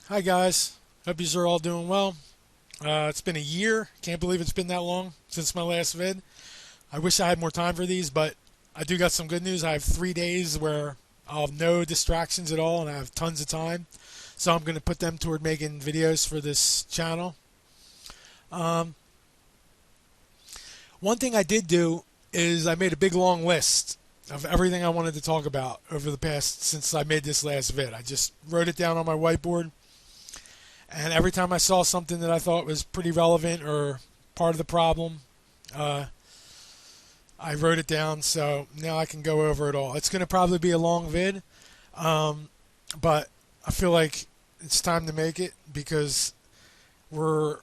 Hi guys, hope you are all doing well. It's been a year. Can't believe it's been that long since my last vid. I wish I had more time for these, but I do got some good news. I have 3 days where I'll have no distractions at all and I have tons of time. So I'm going to put them toward making videos for this channel. Um, One thing I did do is I made a big long list of everything I wanted to talk about over the past since I made this last vid. I just wrote it down on my whiteboard. And every time I saw something that I thought was pretty relevant or part of the problem, uh, I wrote it down. So now I can go over it all. It's going to probably be a long vid, um, but I feel like it's time to make it because we're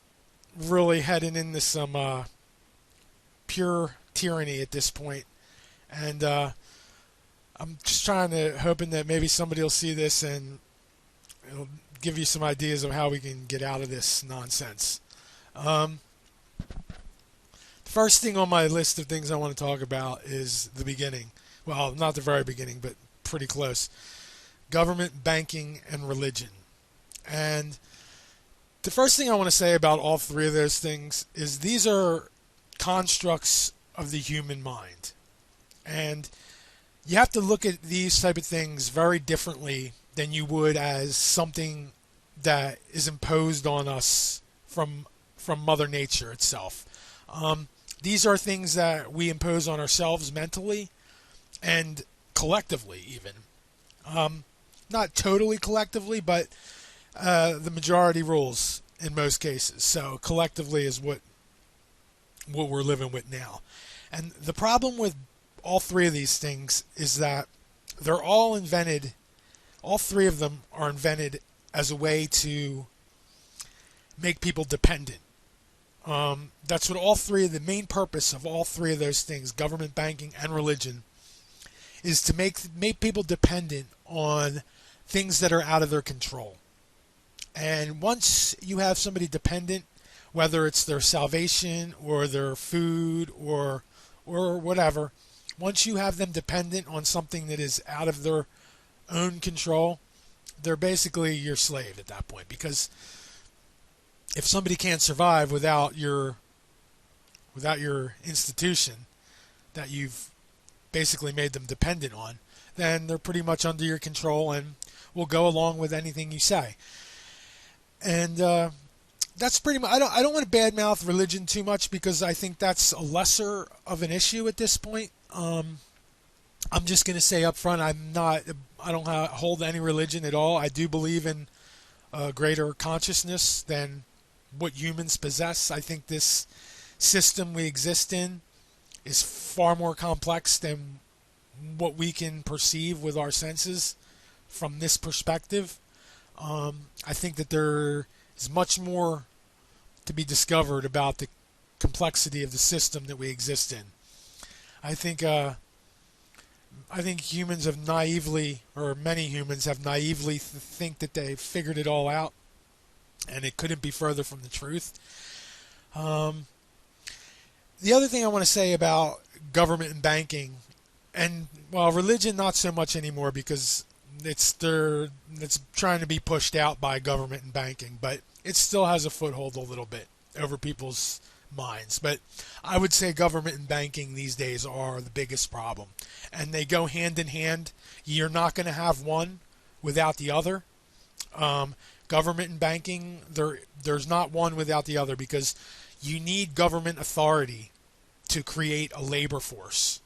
really heading into some pure tyranny at this point. And I'm just hoping that maybe somebody will see this and it'll give you some ideas of how we can get out of this nonsense. Um, the first thing on my list of things I want to talk about is the beginning. Well, not the very beginning, but pretty close. Government, banking, and religion. And the first thing I want to say about all three of those things is these are constructs of the human mind. And you have to look at these type of things very differently than you would as something that is imposed on us from Mother Nature itself. These are things that we impose on ourselves mentally and collectively, even. Not totally collectively, but the majority rules in most cases. So collectively is what we're living with now. And the problem with all three of these things is that they're all invented. All three of them are invented as a way to make people dependent. That's what the main purpose of all three of those things, government, banking, and religion, is to make people dependent on things that are out of their control. And once you have somebody dependent, whether it's their salvation or their food or whatever, once you have them dependent on something that is out of their own control, they're basically your slave at that point. Because if somebody can't survive without your institution that you've basically made them dependent on, then they're pretty much under your control and will go along with anything you say. And that's pretty much. I don't want to badmouth religion too much because I think that's a lesser of an issue at this point. I'm just going to say up front, I don't hold any religion at all. I do believe in a greater consciousness than what humans possess. I think this system we exist in is far more complex than what we can perceive with our senses from this perspective. I think that there is much more to be discovered about the complexity of the system that we exist in. I think humans have naively, or many humans have naively think that they figured it all out, and it couldn't be further from the truth. The other thing I want to say about government and banking, and well, religion not so much anymore because it's trying to be pushed out by government and banking, but it still has a foothold a little bit over people's minds. But I would say government and banking these days are the biggest problem, and they go hand in hand. You're not going to have one without the other. Government and banking, there's not one without the other because you need government authority to create a labor force,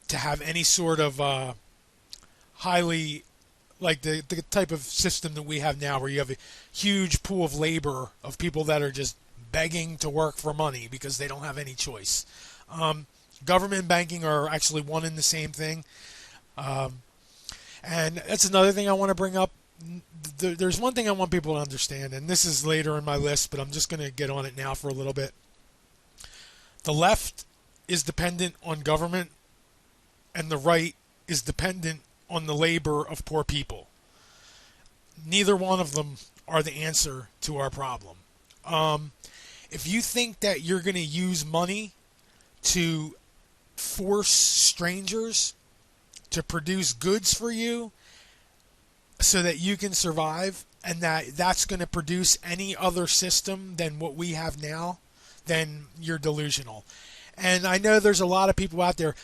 to have any sort of highly, like the type of system that we have now where you have a huge pool of labor of people that are just begging to work for money because they don't have any choice. Government and banking are actually one and the same thing. And that's another thing I want to bring up. There's one thing I want people to understand, and this is later in my list, but I'm just going to get on it now for a little bit. The left is dependent on government, and the right is dependent on the labor of poor people. Neither one of them are the answer to our problem. If you think that you're going to use money to force strangers to produce goods for you so that you can survive, and that's going to produce any other system than what we have now, then you're delusional. And I know there's a lot of people out there.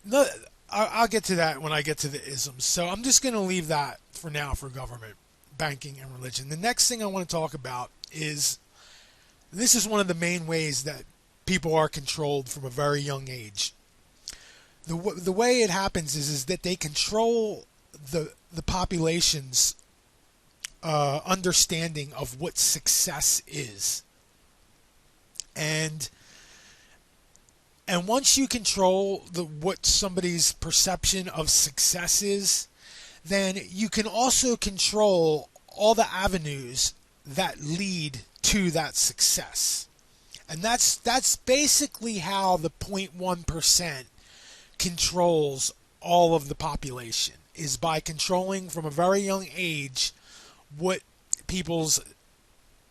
No, I'll get to that when I get to the isms. So I'm just going to leave that for now for government, banking, and religion. The next thing I want to talk about is this is one of the main ways that people are controlled from a very young age. The way it happens is that they control the population's understanding of what success is. And once you control what somebody's perception of success is, then you can also control all the avenues that lead to that success. And that's basically how the 0.1% controls all of the population, is by controlling from a very young age what people's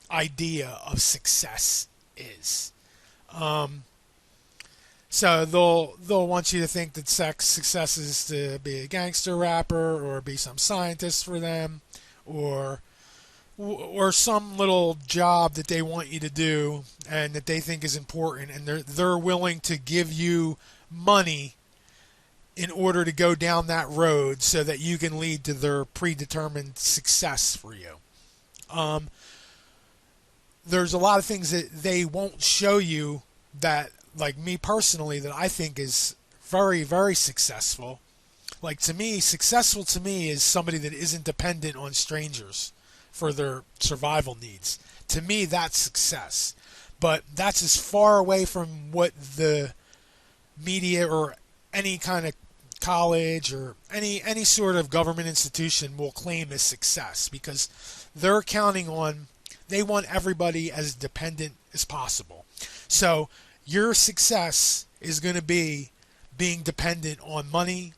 idea of success is. So they'll want you to think that success is to be a gangster rapper or be some scientist for them, or some little job that they want you to do and that they think is important, and they're willing to give you money in order to go down that road so that you can lead to their predetermined success for you. There's a lot of things that they won't show you that, like me personally, that I think is very, very successful. Like, to me, successful to me is somebody that isn't dependent on strangers for their survival needs. To me, that's success. But that's as far away from what the media or any kind of college or any sort of government institution will claim as success, because they're counting on, they want everybody as dependent as possible. So your success is going to be being dependent on money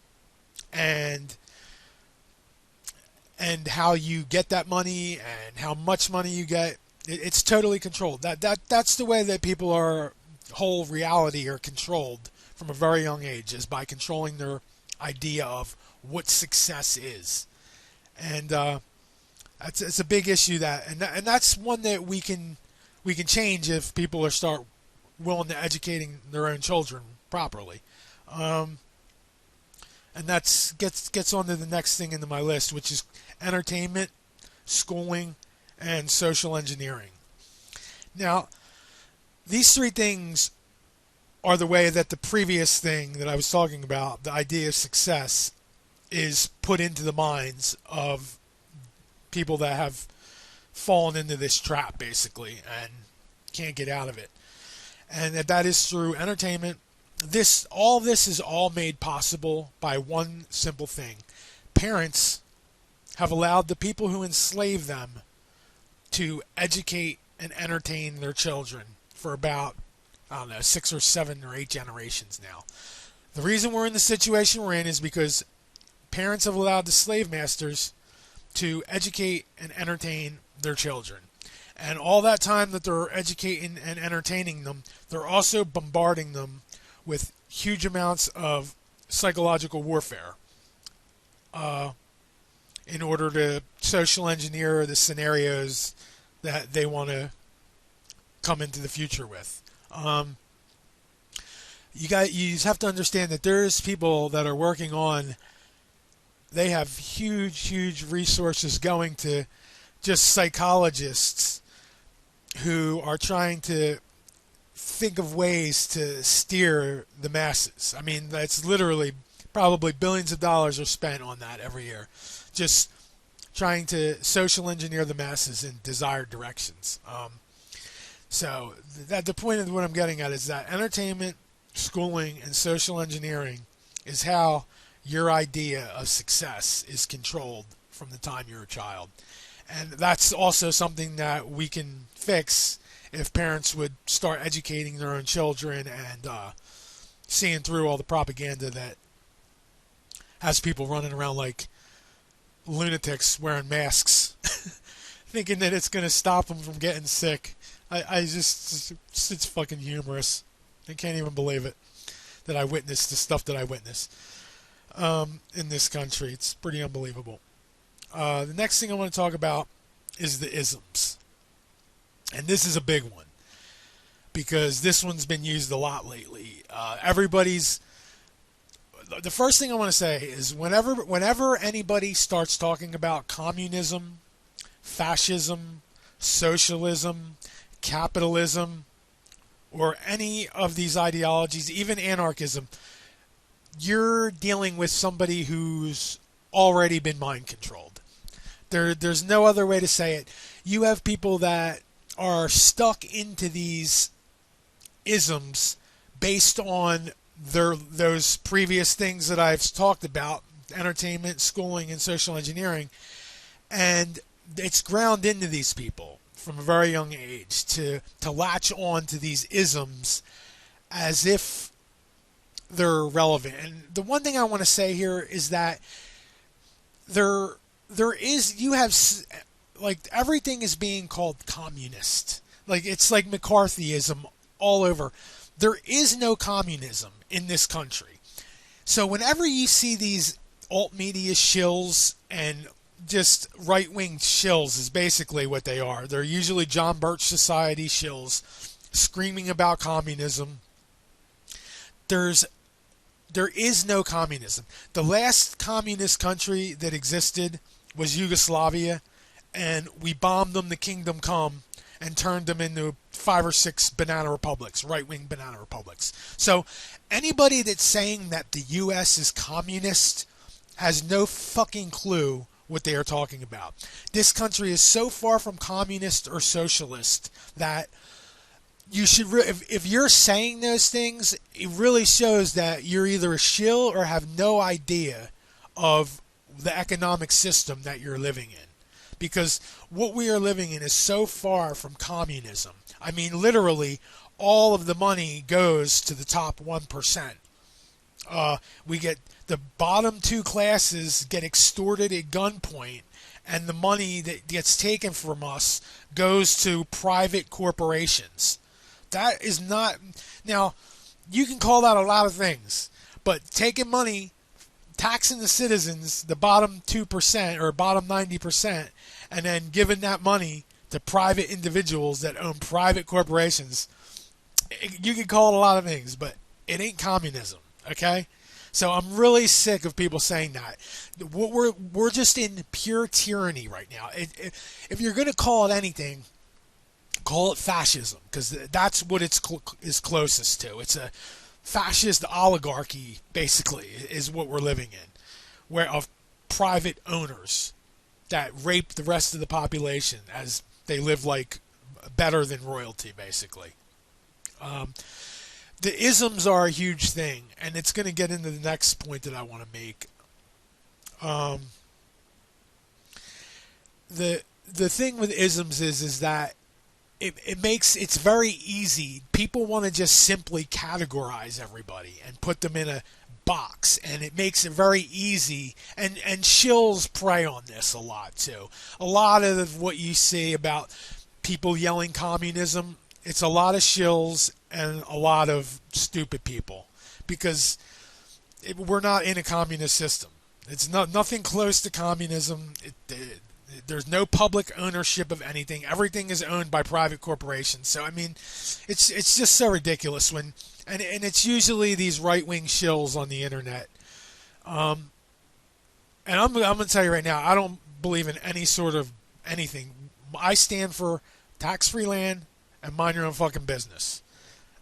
and how you get that money and how much money you get. It's totally controlled. That's the way that people are, whole reality are controlled from a very young age, is by controlling their idea of what success is. And it's a big issue, and that's one that we can change if people start willing to educating their own children properly. And that gets on to the next thing into my list, which is entertainment, schooling, and social engineering. Now, these three things are the way that the previous thing that I was talking about, the idea of success, is put into the minds of people that have fallen into this trap, basically, and can't get out of it. And that is through entertainment. All this is all made possible by one simple thing. Parents have allowed the people who enslave them to educate and entertain their children for about, 6 or 7 or 8 generations now. The reason we're in the situation we're in is because parents have allowed the slave masters to educate and entertain their children. And all that time that they're educating and entertaining them, they're also bombarding them with huge amounts of psychological warfare in order to social engineer the scenarios that they want to come into the future with. You just have to understand that there's people that are working on, they have huge resources going to just psychologists who are trying to think of ways to steer the masses. I mean, that's literally probably billions of dollars are spent on that every year, just trying to social engineer the masses in desired directions. So the point of what I'm getting at is that entertainment, schooling, and social engineering is how your idea of success is controlled from the time you're a child. And that's also something that we can fix if parents would start educating their own children and seeing through all the propaganda that has people running around like lunatics wearing masks, thinking that it's going to stop them from getting sick. It's fucking humorous. I can't even believe it that I witnessed the stuff that I witnessed in this country. It's pretty unbelievable. The next thing I want to talk about is the isms. And this is a big one because this one's been used a lot lately. The first thing I want to say is whenever anybody starts talking about communism, fascism, socialism, capitalism, or any of these ideologies, even anarchism, you're dealing with somebody who's already been mind controlled. There's no other way to say it. You have people that are stuck into these isms based on those previous things that I've talked about, entertainment, schooling, and social engineering, and it's ground into these people from a very young age to latch on to these isms as if they're relevant. And the one thing I want to say here is that you have, like, everything is being called communist. Like, it's like McCarthyism all over. There is no communism in this country. So whenever you see these alt media shills, and just right-wing shills is basically what they are. They're usually John Birch Society shills screaming about communism. There is no communism. The last communist country that existed was Yugoslavia, and we bombed them to kingdom come and turned them into 5 or 6 banana republics, right-wing banana republics. So anybody that's saying that the U.S. is communist has no fucking clue what they are talking about. This country is so far from communist or socialist that you should, if you're saying those things, it really shows that you're either a shill or have no idea of the economic system that you're living in. Because what we are living in is so far from communism. I mean, literally, all of the money goes to the top 1%. We get the bottom 2 classes get extorted at gunpoint, and the money that gets taken from us goes to private corporations. That is not... Now, you can call that a lot of things, but taking money, taxing the citizens, the bottom 2% or bottom 90%, and then giving that money to private individuals that own private corporations, you can call it a lot of things, but it ain't communism, okay? So I'm really sick of people saying that. We're just in pure tyranny right now. If you're going to call it anything, call it fascism, because that's what it's is closest to. It's a fascist oligarchy, basically, is what we're living in, where of private owners that rape the rest of the population as they live like better than royalty, basically. The isms are a huge thing, and it's going to get into the next point that I want to make. The thing with isms is that it's very easy. People want to just simply categorize everybody and put them in a box, and it makes it very easy, and shills prey on this a lot too. A lot of what you see about people yelling communism, it's a lot of shills and a lot of stupid people, because we're not in a communist system. It's nothing close to communism. There's no public ownership of anything. Everything is owned by private corporations. So I mean, it's just so ridiculous when, and it's usually these right-wing shills on the internet. And I'm gonna tell you right now, I don't believe in any sort of anything. I stand for tax-free land and mind your own fucking business.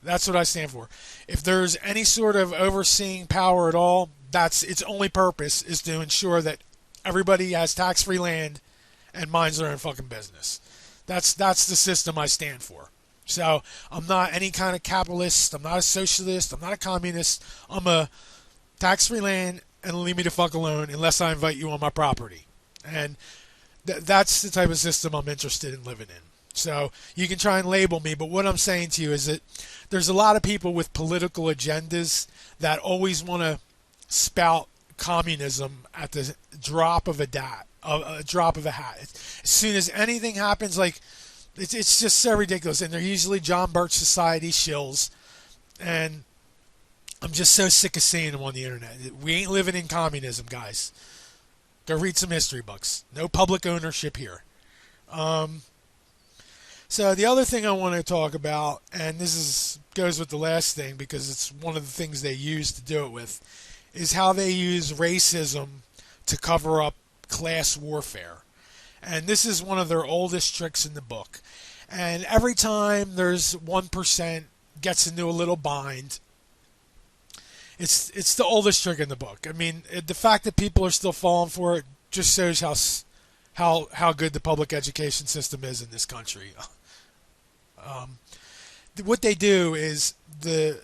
That's what I stand for. If there's any sort of overseeing power at all, that's its only purpose is to ensure that everybody has tax-free land and minds their own fucking business. That's the system I stand for. So I'm not any kind of capitalist. I'm not a socialist. I'm not a communist. I'm a tax-free land and leave me the fuck alone unless I invite you on my property. And that's the type of system I'm interested in living in. So you can try and label me, but what I'm saying to you is that there's a lot of people with political agendas that always want to spout communism at the drop of a hat. As soon as anything happens, like it's just so ridiculous, and they're usually John Birch Society shills, and I'm just so sick of seeing them on the internet. We ain't living in communism, guys. Go read some history books. No public ownership here. So the other thing I want to talk about, and this is goes with the last thing because it's one of the things they use to do it with, is how they use racism to cover up class warfare. And this is one of their oldest tricks in the book. And every time there's 1% gets into a little bind, it's the oldest trick in the book. I mean, the fact that people are still falling for it just shows how good the public education system is in this country. What they do is the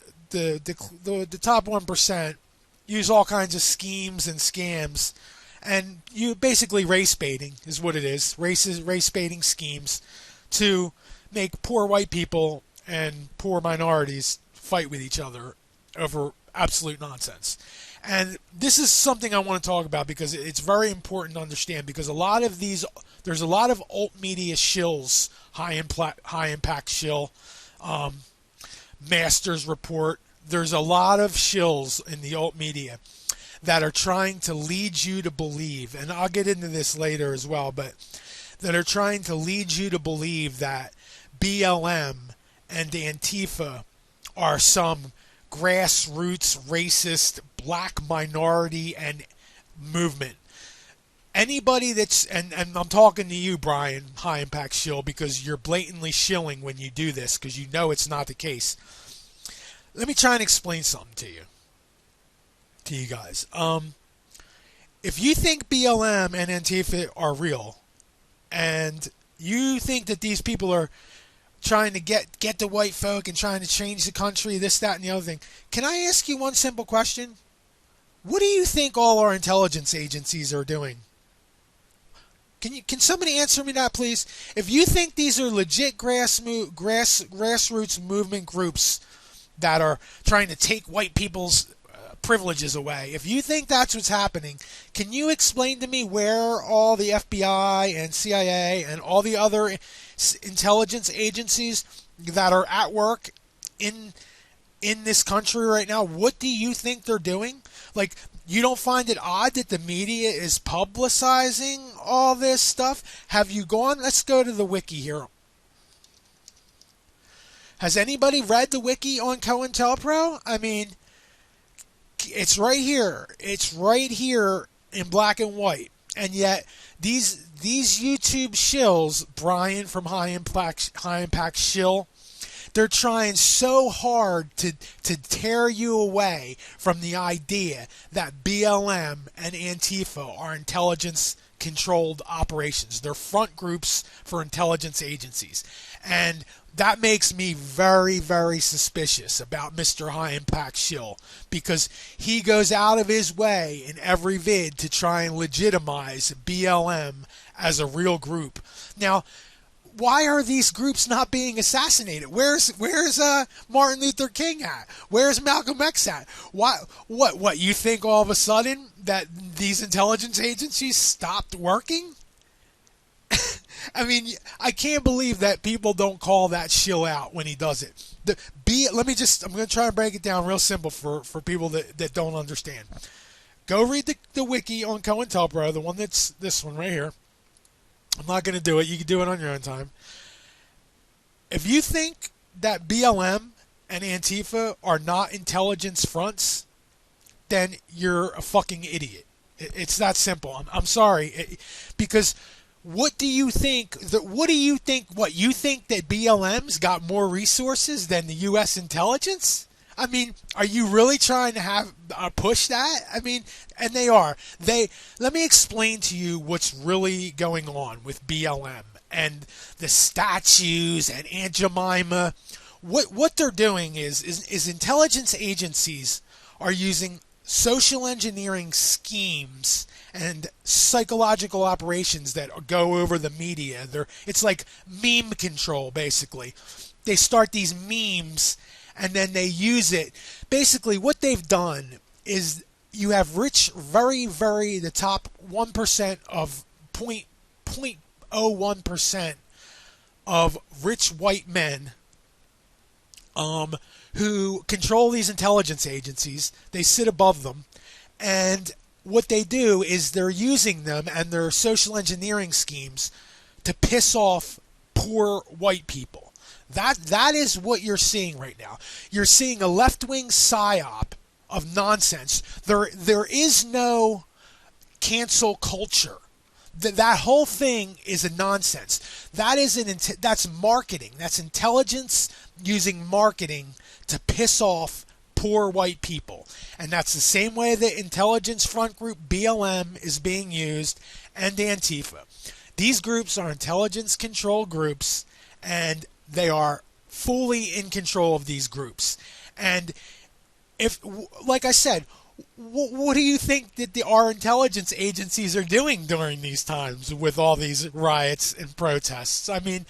top 1% use all kinds of schemes and scams, and you basically race baiting is what it is. Race baiting schemes to make poor white people and poor minorities fight with each other over absolute nonsense. And this is something I want to talk about because it's very important to understand, because there's a lot of alt media shills, high impact shill, Masters Report. There's a lot of shills in the alt media that are trying to lead you to believe, and I'll get into this later as well, but that are trying to lead you to believe that BLM and Antifa are some grassroots racist black minority and movement. Anybody and I'm talking to you, Brian, high impact shill, because you're blatantly shilling when you do this because you know it's not the case. Let me try and explain something to you guys. If you think BLM and Antifa are real, and you think that these people are trying to get the white folk and trying to change the country, this, that, and the other thing, can I ask you one simple question? What do you think all our intelligence agencies are doing? Can somebody answer me that, please? If you think these are legit grassroots movement groups that are trying to take white people's privileges away, if you think that's what's happening, can you explain to me where all the FBI and CIA and all the other intelligence agencies that are at work in this country right now, what do you think they're doing? Like, you don't find it odd that the media is publicizing all this stuff? Have you gone? Let's go to the wiki here. Has anybody read the wiki on COINTELPRO? I mean, it's right here. It's right here in black and white. And yet, these YouTube shills, Brian from High Impact Shill, they're trying so hard to tear you away from the idea that BLM and Antifa are intelligence-controlled operations. They're front groups for intelligence agencies. And that makes me very, very suspicious about Mr. High Impact Shill, because he goes out of his way in every vid to try and legitimize BLM as a real group. Now, why are these groups not being assassinated? Where's Martin Luther King at? Where's Malcolm X at? What you think all of a sudden that these intelligence agencies stopped working? I mean, I can't believe that people don't call that shill out when he does it. I'm going to try and break it down real simple for people that don't understand. Go read the wiki on COINTELPRO, the one that's this one right here. I'm not going to do it. You can do it on your own time. If you think that BLM and Antifa are not intelligence fronts, then you're a fucking idiot. It's that simple. I'm sorry. Because what do you think? What you think that BLM's got more resources than the U.S. intelligence? I mean, are you really trying to have push that? I mean, and they are. Let me explain to you what's really going on with BLM and the statues and Aunt Jemima. What they're doing is intelligence agencies are using social engineering schemes and psychological operations that go over the media. It's like meme control, basically. They start these memes and then they use it. Basically, what they've done is you have the top 1% of 0.01% of rich white men who control these intelligence agencies. They sit above them, and what they do is they're using them and their social engineering schemes to piss off poor white people. That is what you're seeing right now. You're seeing a left-wing psyop of nonsense. There is no cancel culture. That whole thing is a nonsense. That's marketing. That's intelligence using marketing to piss off poor white people. And that's the same way the intelligence front group BLM is being used, and Antifa. These groups are intelligence control groups, and they are fully in control of these groups. And if, like I said, what do you think that our intelligence agencies are doing during these times with all these riots and protests? I mean,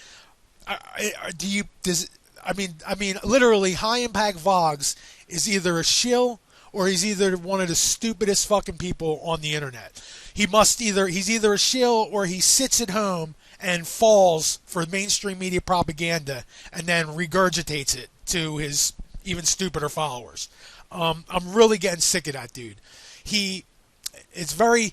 literally, High Impact Vogs is either a shill or he's either one of the stupidest fucking people on the internet. He's either a shill or he sits at home and falls for mainstream media propaganda and then regurgitates it to his even stupider followers. I'm really getting sick of that dude. He's very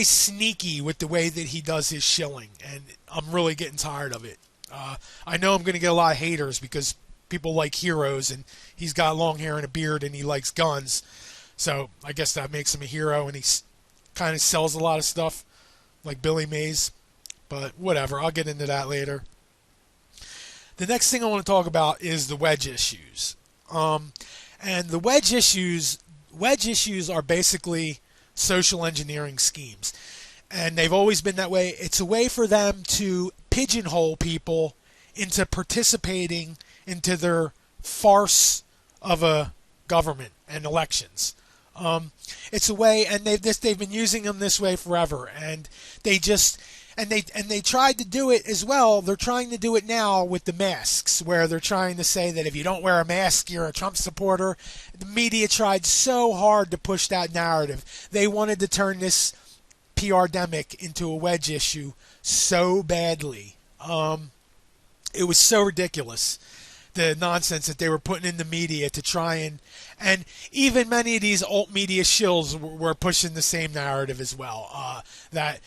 sneaky with the way that he does his shilling, and I'm really getting tired of it. I know I'm going to get a lot of haters because people like heroes, and he's got long hair and a beard, and he likes guns. So I guess that makes him a hero, and he kind of sells a lot of stuff, like Billy Mays. But whatever, I'll get into that later. The next thing I want to talk about is the wedge issues. And the wedge issues are basically social engineering schemes. And they've always been that way. It's a way for them to pigeonhole people into participating into their farce of a government and elections. It's a way, and they've been using them this way forever. And they tried to do it as well. They're trying to do it now with the masks, where they're trying to say that if you don't wear a mask, you're a Trump supporter. The media tried so hard to push that narrative. They wanted to turn this PR-demic into a wedge issue so badly. It was so ridiculous, the nonsense that they were putting in the media to try and even many of these alt media shills were pushing the same narrative as well. That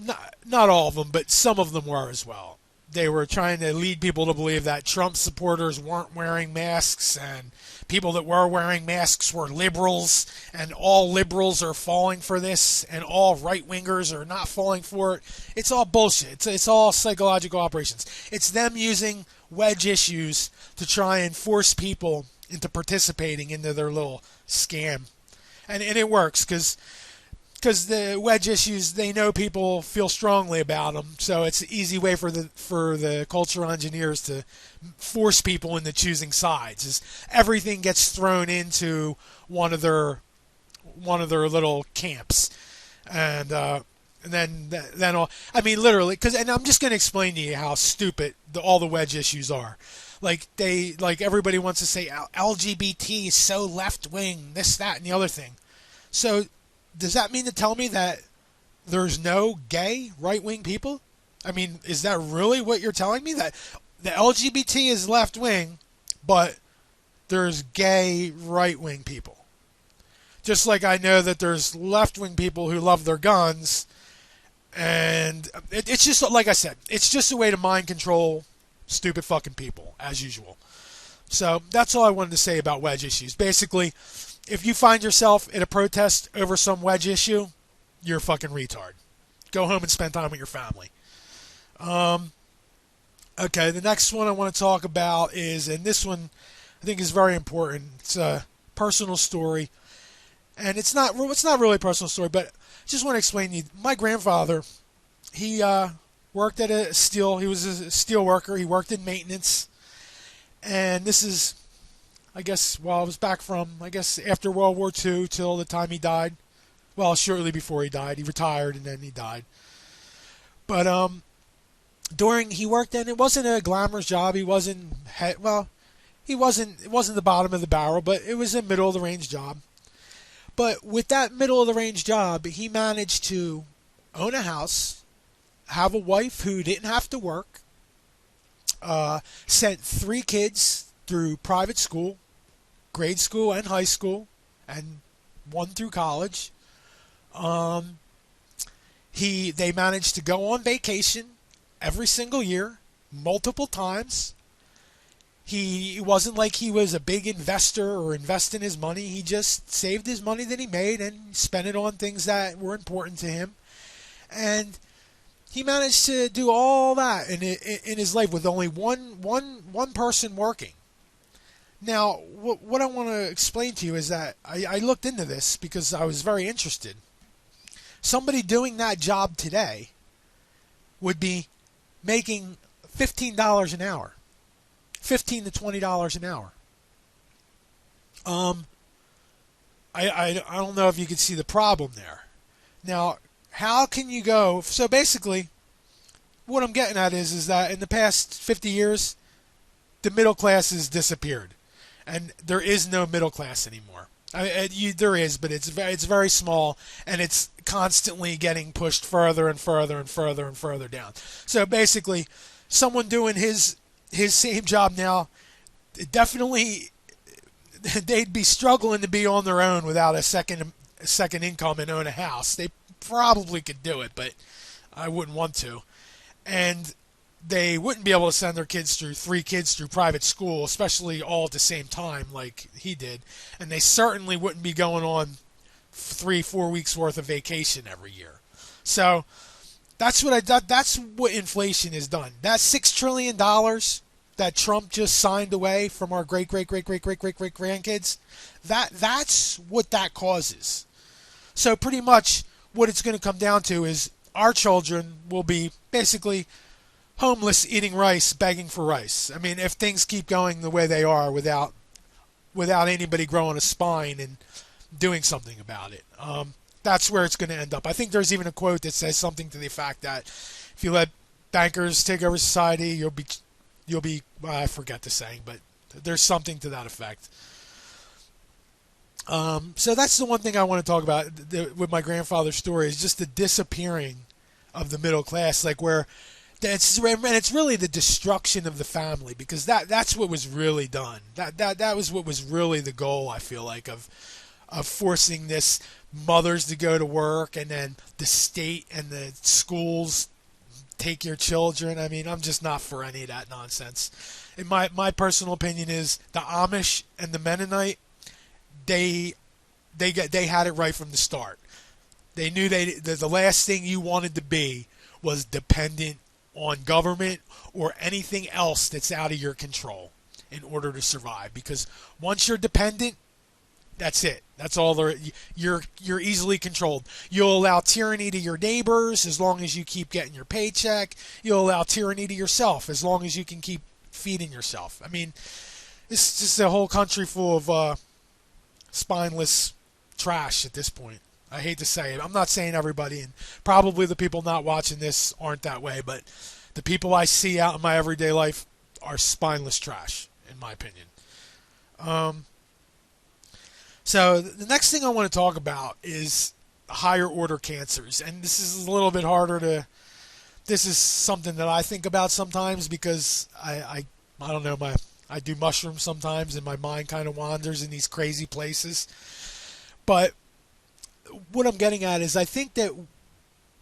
not all of them, but some of them were as well. They were trying to lead people to believe that Trump supporters weren't wearing masks, and people that were wearing masks were liberals, and all liberals are falling for this, and all right-wingers are not falling for it. It's all bullshit. It's all psychological operations. It's them using wedge issues to try and force people into participating into their little scam. And it works, because the wedge issues, they know people feel strongly about them, so it's an easy way for the cultural engineers to force people into choosing sides. Is everything gets thrown into one of their little camps, and then all. I mean, literally, and I'm just going to explain to you how stupid all the wedge issues are. Like everybody wants to say LGBT is so left wing, this, that, and the other thing. So does that mean to tell me that there's no gay right-wing people? I mean, is that really what you're telling me? That the LGBT is left-wing, but there's gay right-wing people? Just like I know that there's left-wing people who love their guns, and it's just, like I said, it's just a way to mind control stupid fucking people, as usual. So that's all I wanted to say about wedge issues. Basically, if you find yourself in a protest over some wedge issue, you're a fucking retard. Go home and spend time with your family. Okay, the next one I want to talk about is, and this one I think is very important. It's a personal story, and it's not really a personal story, but I just want to explain to you. My grandfather, he worked at he was a steel worker. He worked in maintenance, and this is, I guess, I was back from, after World War II till the time he died. Well, shortly before he died. He retired and then he died. But he worked in, it wasn't a glamorous job. He wasn't, it wasn't the bottom of the barrel, but it was a middle of the range job. But with that middle of the range job, he managed to own a house, have a wife who didn't have to work, sent 3 kids through private school, grade school and high school, and 1 through college. They managed to go on vacation every single year, multiple times. He wasn't like he was a big investor or investing his money. He just saved his money that he made and spent it on things that were important to him. And he managed to do all that in his life with only one person working. Now, what I want to explain to you is that I looked into this because I was very interested. Somebody doing that job today would be making $15 an hour. $15 to $20 an hour. I don't know if you can see the problem there. Now, how can you go? So basically, what I'm getting at is that in the past 50 years, the middle class has disappeared, and there is no middle class anymore. There is, but it's very small, and it's constantly getting pushed further and further and further and further down. So basically, someone doing his same job now, definitely they'd be struggling to be on their own without a second income and own a house. They probably could do it, but I wouldn't want to. And they wouldn't be able to send their three kids through private school, especially all at the same time like he did. And they certainly wouldn't be going on 3-4 weeks worth of vacation every year. So that's what inflation has done. That $6 trillion that Trump just signed away from our great grandkids, that's what that causes. So pretty much what it's going to come down to is our children will be basically homeless, eating rice, begging for rice. I mean, if things keep going the way they are without anybody growing a spine and doing something about it. That's where it's going to end up. I think there's even a quote that says something to the effect that if you let bankers take over society, you'll be I forget the saying, but there's something to that effect. So that's the one thing I want to talk about with my grandfather's story is just the disappearing of the middle class, like where it's really the destruction of the family, because that's what was really done. That was what was really the goal, I feel like, of forcing this mothers to go to work and then the state and the schools take your children. I mean, I'm just not for any of that nonsense. In my personal opinion is the Amish and the Mennonite, they had it right from the start. They knew the last thing you wanted to be was dependent on government or anything else that's out of your control in order to survive. Because once you're dependent, that's it. That's all you're easily controlled. You'll allow tyranny to your neighbors as long as you keep getting your paycheck. You'll allow tyranny to yourself as long as you can keep feeding yourself. I mean, it's just a whole country full of spineless trash at this point. I hate to say it. I'm not saying everybody, and probably the people not watching this aren't that way, but the people I see out in my everyday life are spineless trash, in my opinion. So the next thing I want to talk about is higher order cancers, and this is a little bit harder to. This is something that I think about sometimes because I don't know, I do mushrooms sometimes, and my mind kind of wanders in these crazy places. But what I'm getting at is I think that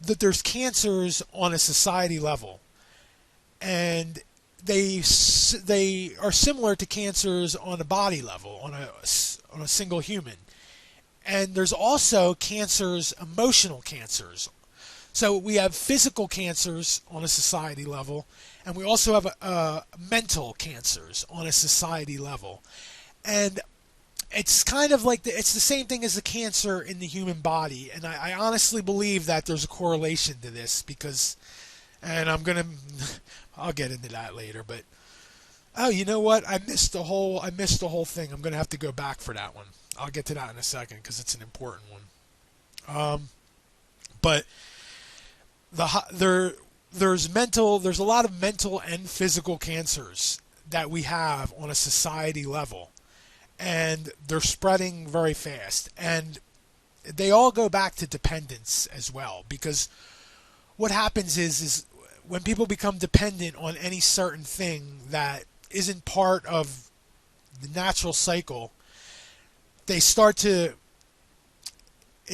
there's cancers on a society level, and they are similar to cancers on a body level, on a single human. And there's also cancers, emotional cancers. So we have physical cancers on a society level, and we also have mental cancers on a society level. And it's kind of like it's the same thing as a cancer in the human body. And I honestly believe that there's a correlation to this because, and I'll get into that later, but oh, you know what? I missed the whole thing. I'm going to have to go back for that one. I'll get to that in a second because it's an important one. But there's a lot of mental and physical cancers that we have on a society level, and they're spreading very fast, and they all go back to dependence as well, because what happens is when people become dependent on any certain thing that isn't part of the natural cycle, it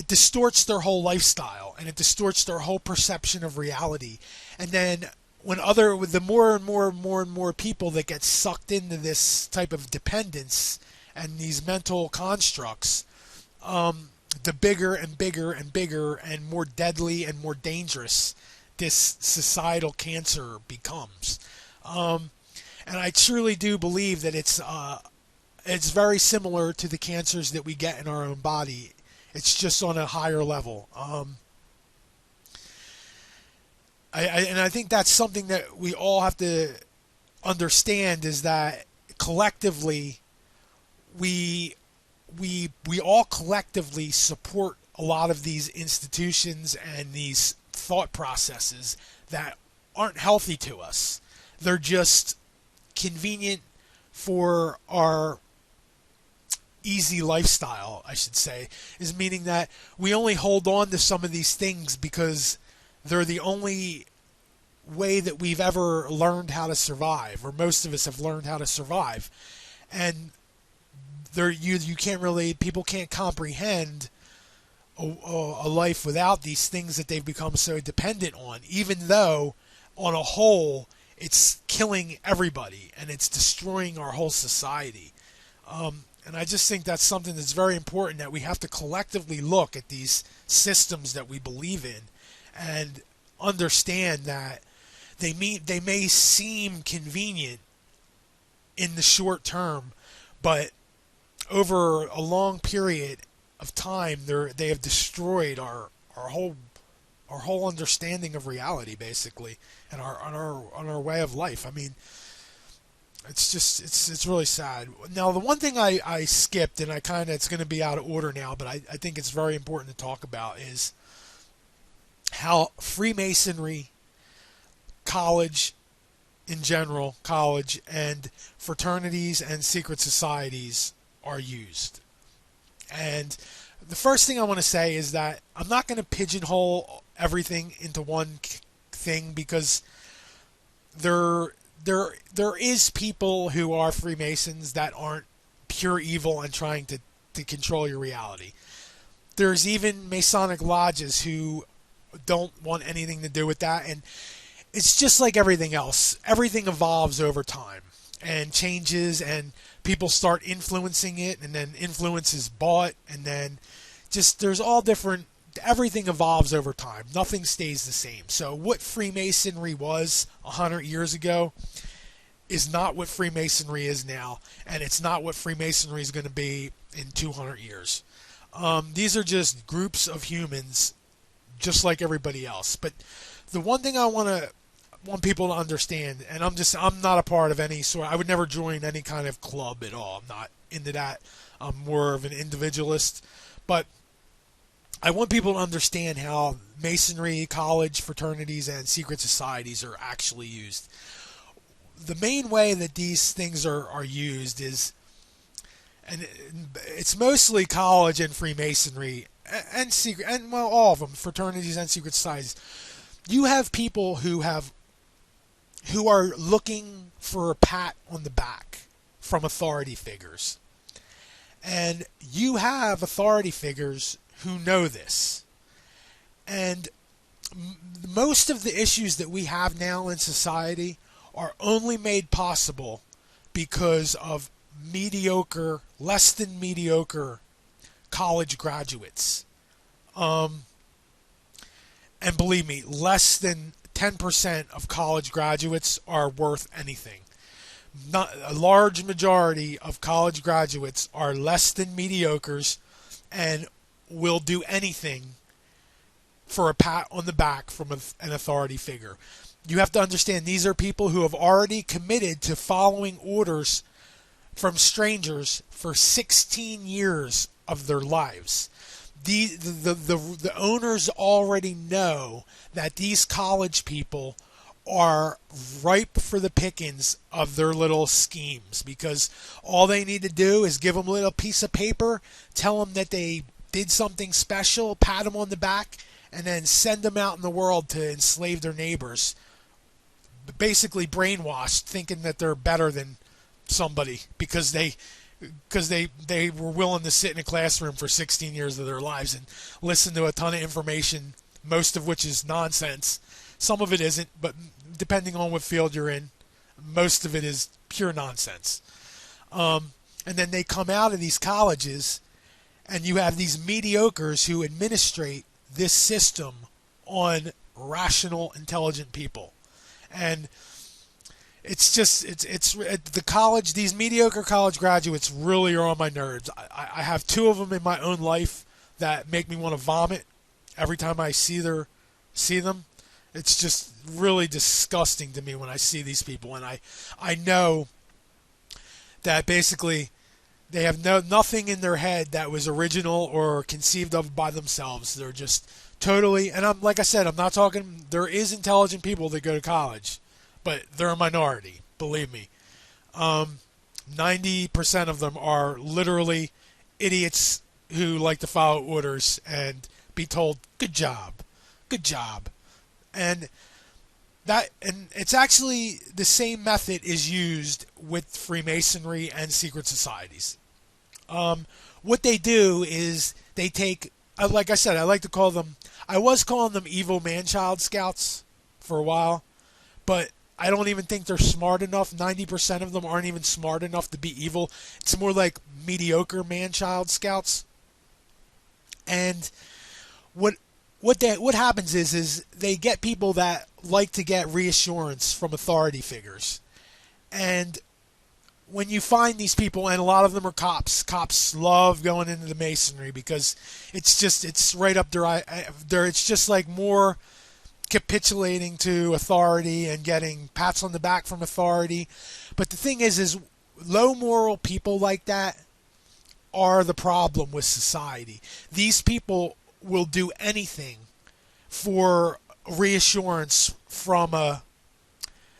distorts their whole lifestyle, and it distorts their whole perception of reality. And then with the more and more people that get sucked into this type of dependence and these mental constructs, the bigger and bigger and bigger and more deadly and more dangerous this societal cancer becomes. And I truly do believe that it's very similar to the cancers that we get in our own body. It's just on a higher level. I think that's something that we all have to understand, is that collectively we all collectively support a lot of these institutions and these thought processes that aren't healthy to us. They're just convenient for our easy lifestyle, I should say, is meaning that we only hold on to some of these things because they're the only way that we've ever learned how to survive, or most of us have learned how to survive. And you can't really, people can't comprehend a life without these things that they've become so dependent on, even though on a whole it's killing everybody and it's destroying our whole society. And I just think that's something that's very important, that we have to collectively look at these systems that we believe in and understand that they may seem convenient in the short term, but over a long period of time, they have destroyed our whole understanding of reality, basically, and our way of life. I mean, it's really sad. Now, the one thing I skipped, and it's going to be out of order now, but I think it's very important to talk about, is how Freemasonry, college in general, college, and fraternities and secret societies are used. And the first thing I want to say is that I'm not going to pigeonhole everything into one thing, because there is people who are Freemasons that aren't pure evil and trying to control your reality. There's even Masonic lodges who don't want anything to do with that, and it's just like everything else. Everything evolves over time and changes, and people start influencing it, and then influence is bought, and then just there's all different. Everything evolves over time. Nothing stays the same. So what Freemasonry was 100 years ago is not what Freemasonry is now, and it's not what Freemasonry is going to be in 200 years. These are just groups of humans, just like everybody else. But the one thing I want people to understand, and I'm not a part of any sort. I would never join any kind of club at all. I'm not into that. I'm more of an individualist. But I want people to understand how Masonry, college, fraternities, and secret societies are actually used. The main way that these things are used is, and it's mostly college and Freemasonry and secret, and well, all of them, fraternities and secret societies. You have people who are looking for a pat on the back from authority figures. And you have authority figures who know this. And most of the issues that we have now in society are only made possible because of mediocre, less than mediocre college graduates. And believe me, less than 10% of college graduates are worth anything. Not a large majority of college graduates are less than mediocres and will do anything for a pat on the back from an authority figure. You have to understand, these are people who have already committed to following orders from strangers for 16 years of their lives. The owners already know that these college people are ripe for the pickings of their little schemes, because all they need to do is give them a little piece of paper, tell them that they did something special, pat them on the back, and then send them out in the world to enslave their neighbors. Basically brainwashed, thinking that they're better than somebody because they were willing to sit in a classroom for 16 years of their lives and listen to a ton of information, most of which is nonsense, Some of it isn't, but depending on what field you're in, most of it is pure nonsense. And then they come out of these colleges, and you have these mediocres who administrate this system on rational, intelligent people. And it's the college, these mediocre college graduates really are on my nerves. I have two of them in my own life that make me want to vomit every time I see them. It's just really disgusting to me when I see these people, and I know that basically they have nothing in their head that was original or conceived of by themselves. They're just totally, and like I said, I'm not talking, there is intelligent people that go to college, but they're a minority, believe me. 90% of them are literally idiots who like to follow orders and be told, good job. And it's actually the same method is used with Freemasonry and secret societies. What they do is they take, like I said, I was calling them evil man-child scouts for a while, but I don't even think they're smart enough. 90% of them aren't even smart enough to be evil. It's more like mediocre man-child scouts. And what happens is they get people that like to get reassurance from authority figures. And when you find these people, and a lot of them are cops love going into the Masonry because it's right up there. It's just like more capitulating to authority and getting pats on the back from authority. But the thing is low moral people like that are the problem with society. These people will do anything for reassurance from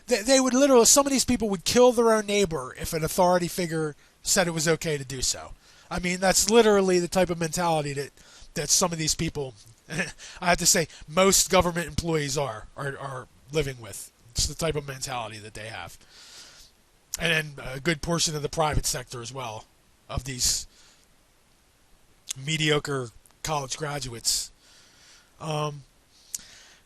they would literally, some of these people would kill their own neighbor if an authority figure said it was okay to do so. I mean, that's literally the type of mentality that some of these people, I have to say, most government employees are living with. It's the type of mentality that they have. And then a good portion of the private sector as well, of these mediocre college graduates.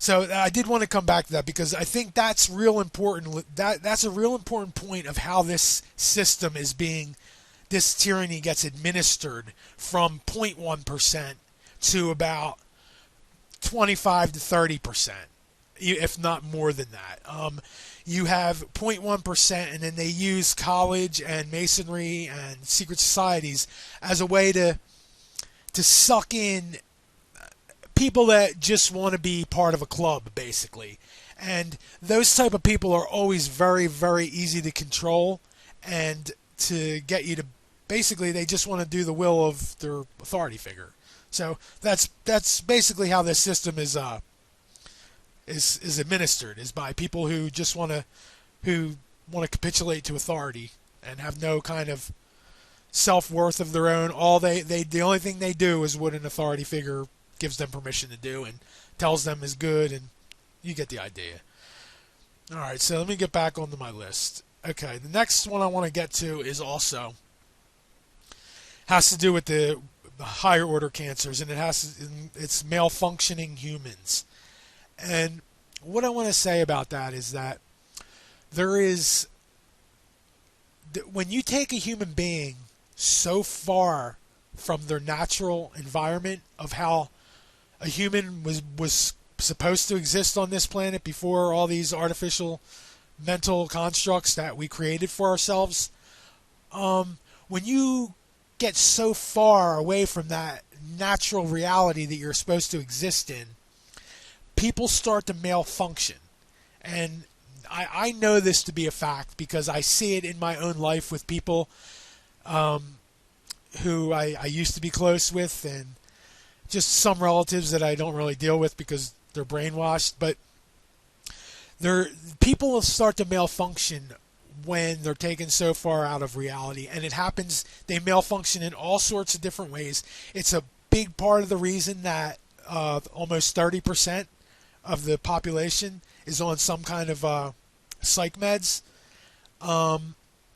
So I did want to come back to that because I think that's real important. That's a real important point of how this system is this tyranny gets administered from 0.1% to about 25 to 30%, if not more than that. You have 0.1%, and then they use college and Masonry and secret societies as a way to suck in people that just want to be part of a club, basically. And those type of people are always very, very easy to control and to get you to, basically, they just want to do the will of their authority figure. So that's basically how this system is administered, is by people who just want to capitulate to authority and have no kind of self-worth of their own. The only thing they do is what an authority figure gives them permission to do and tells them is good, and you get the idea. All right, so let me get back onto my list. Okay, the next one I want to get to is also has to do with the higher order cancers, and it's malfunctioning humans. And what I want to say about that is that when you take a human being so far from their natural environment of how a human was supposed to exist on this planet before all these artificial mental constructs that we created for ourselves, when you get so far away from that natural reality that you're supposed to exist in, people start to malfunction. And I know this to be a fact because I see it in my own life with people who I used to be close with, and just some relatives that I don't really deal with because they're brainwashed. But people will start to malfunction when they're taken so far out of reality, and it happens. They malfunction in all sorts of different ways. It's a big part of the reason that almost 30% of the population is on some kind of psych meds, and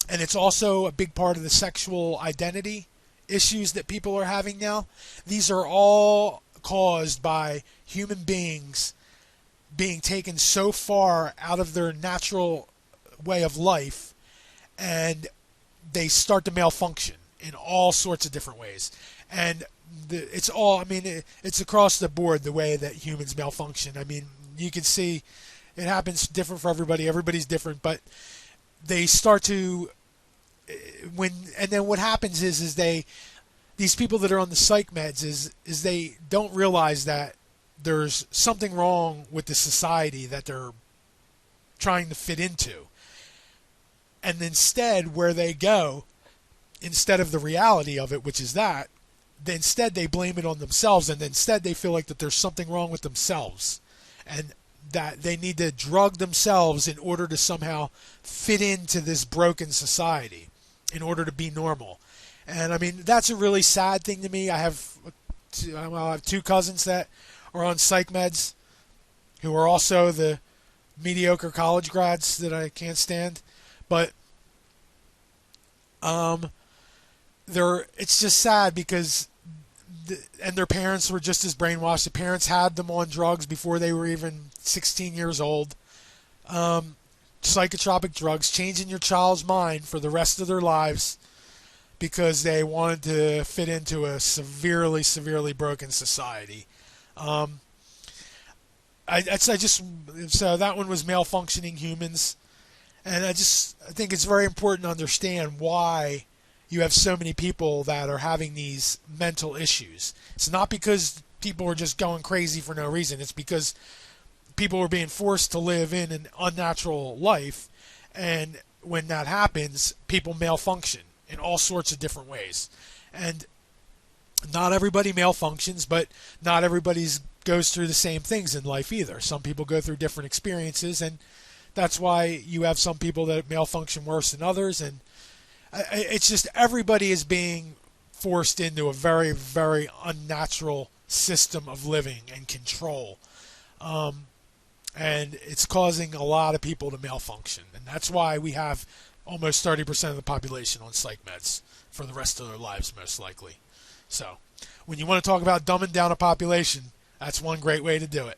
it's also a big part of the sexual identity issues that people are having now. These are all caused by human beings being taken so far out of their natural way of life, and they start to malfunction in all sorts of different ways. And it's all, I mean, it's across the board the way that humans malfunction. I mean, you can see it happens different for everybody. Everybody's different, but they start to, and then what happens is these people that are on the psych meds is they don't realize that there's something wrong with the society that they're trying to fit into. And instead, where they go, instead of the reality of it, which is that, instead they blame it on themselves, and instead they feel like that there's something wrong with themselves, and that they need to drug themselves in order to somehow fit into this broken society, in order to be normal. And I mean, that's a really sad thing to me. I have two cousins that are on psych meds who are also the mediocre college grads that I can't stand. But it's just sad because and their parents were just as brainwashed. The parents had them on drugs before they were even 16 years old. Psychotropic drugs, changing your child's mind for the rest of their lives because they wanted to fit into a severely, severely broken society. So that one was malfunctioning humans. And I think it's very important to understand why you have so many people that are having these mental issues. It's not because people are just going crazy for no reason. It's because people are being forced to live in an unnatural life. And when that happens, people malfunction in all sorts of different ways. And not everybody malfunctions, but not everybody goes through the same things in life either. Some people go through different experiences, and that's why you have some people that malfunction worse than others. And it's just everybody is being forced into a very, very unnatural system of living and control. And it's causing a lot of people to malfunction. And that's why we have almost 30% of the population on psych meds for the rest of their lives, most likely. So when you want to talk about dumbing down a population, that's one great way to do it.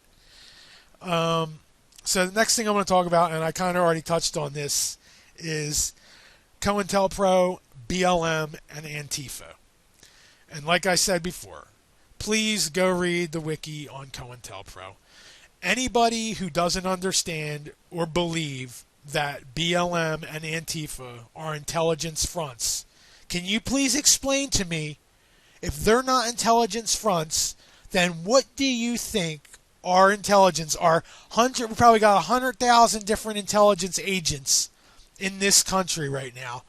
So the next thing I want to talk about, and I kind of already touched on this, is COINTELPRO, BLM, and Antifa. And like I said before, please go read the wiki on COINTELPRO. Anybody who doesn't understand or believe that BLM and Antifa are intelligence fronts, can you please explain to me, if they're not intelligence fronts, then what do you think our intelligence, we probably got 100,000 different intelligence agents in this country right now,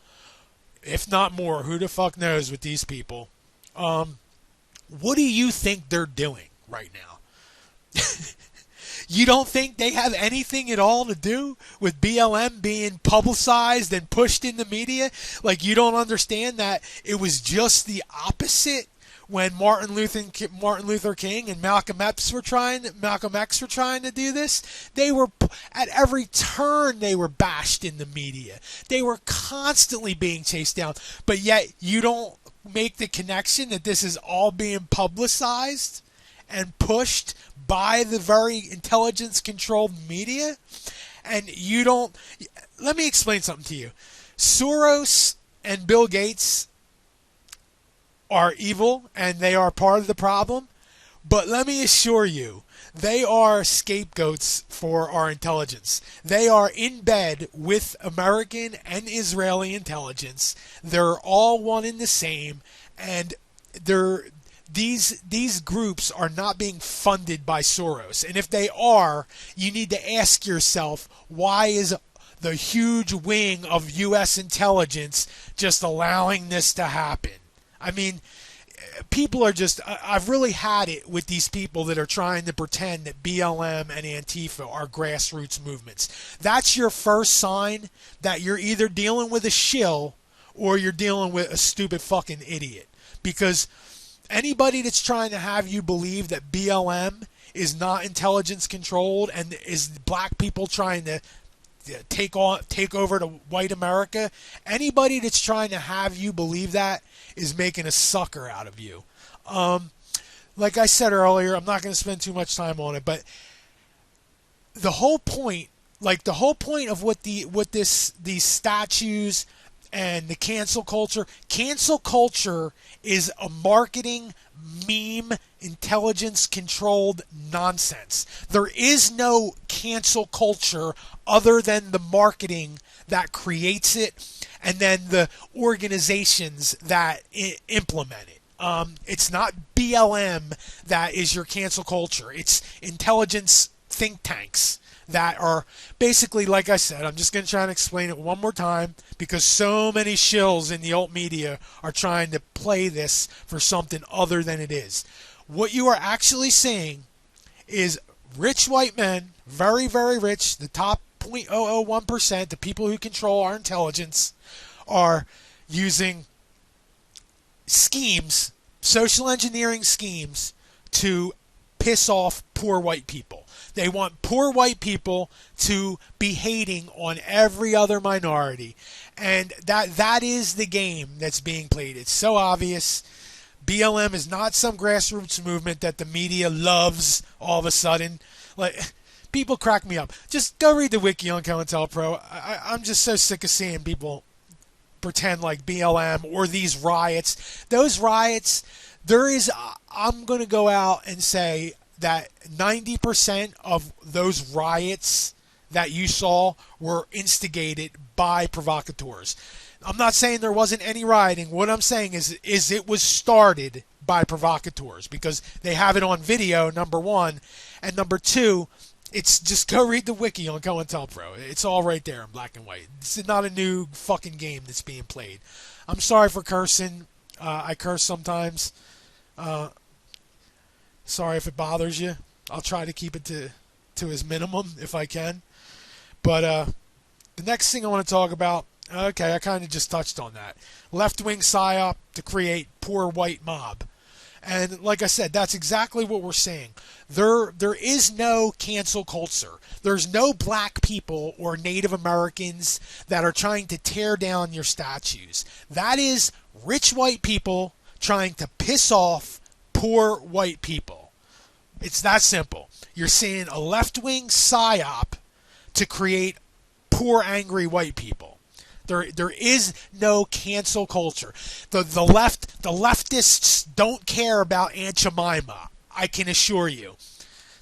if not more. Who the fuck knows with these people? What do you think they're doing right now? You don't think they have anything at all to do with BLM being publicized and pushed in the media? Like, you don't understand that it was just the opposite when Martin Luther King and Malcolm X were trying to do this? They were, at every turn, they were bashed in the media. They were constantly being chased down. But yet, you don't make the connection that this is all being publicized and pushed by the very intelligence-controlled media? And you don't... Let me explain something to you. Soros and Bill Gates are evil, and they are part of the problem. But let me assure you, they are scapegoats for our intelligence. They are in bed with American and Israeli intelligence. They're all one and the same, and these groups are not being funded by Soros. And if they are, you need to ask yourself, why is the huge wing of U.S. intelligence just allowing this to happen? I mean, people are just... I've really had it with these people that are trying to pretend that BLM and Antifa are grassroots movements. That's your first sign that you're either dealing with a shill or you're dealing with a stupid fucking idiot. Because anybody that's trying to have you believe that BLM is not intelligence controlled and is black people trying to take over to white America, anybody that's trying to have you believe that is making a sucker out of you. Like I said earlier, I'm not going to spend too much time on it, but the whole point, the whole point of these statues and the cancel culture is a marketing meme intelligence controlled nonsense. There is no cancel culture other than the marketing that creates it and then the organizations that implement it. It's not BLM that is your cancel culture. It's intelligence think tanks that are basically, like I said, I'm just going to try and explain it one more time because so many shills in the alt media are trying to play this for something other than it is. What you are actually seeing is rich white men, very, very rich, the top 0.001%, the people who control our intelligence, are using schemes, social engineering schemes, to piss off poor white people. They want poor white people to be hating on every other minority. And that is the game that's being played. It's so obvious. BLM is not some grassroots movement that the media loves all of a sudden. Like, people crack me up. Just go read the wiki on COINTELPRO. I'm just so sick of seeing people pretend like BLM or these riots. Those riots, I'm going to go out and say that 90% of those riots that you saw were instigated by provocateurs. I'm not saying there wasn't any rioting. What I'm saying is it was started by provocateurs because they have it on video, number one. And number two, it's just go read the wiki on COINTELPRO. It's all right there in black and white. This is not a new fucking game that's being played. I'm sorry for cursing. I curse sometimes. Sorry if it bothers you. I'll try to keep it to as minimum if I can. But the next thing I want to talk about, okay, I kind of just touched on that. Left-wing psyop to create poor white mob. And like I said, that's exactly what we're seeing. There is no cancel culture. There's no black people or Native Americans that are trying to tear down your statues. That is rich white people trying to piss off poor white people. It's that simple. You're seeing a left-wing psyop to create poor, angry white people. There is no cancel culture. The leftists don't care about Aunt Jemima. I can assure you.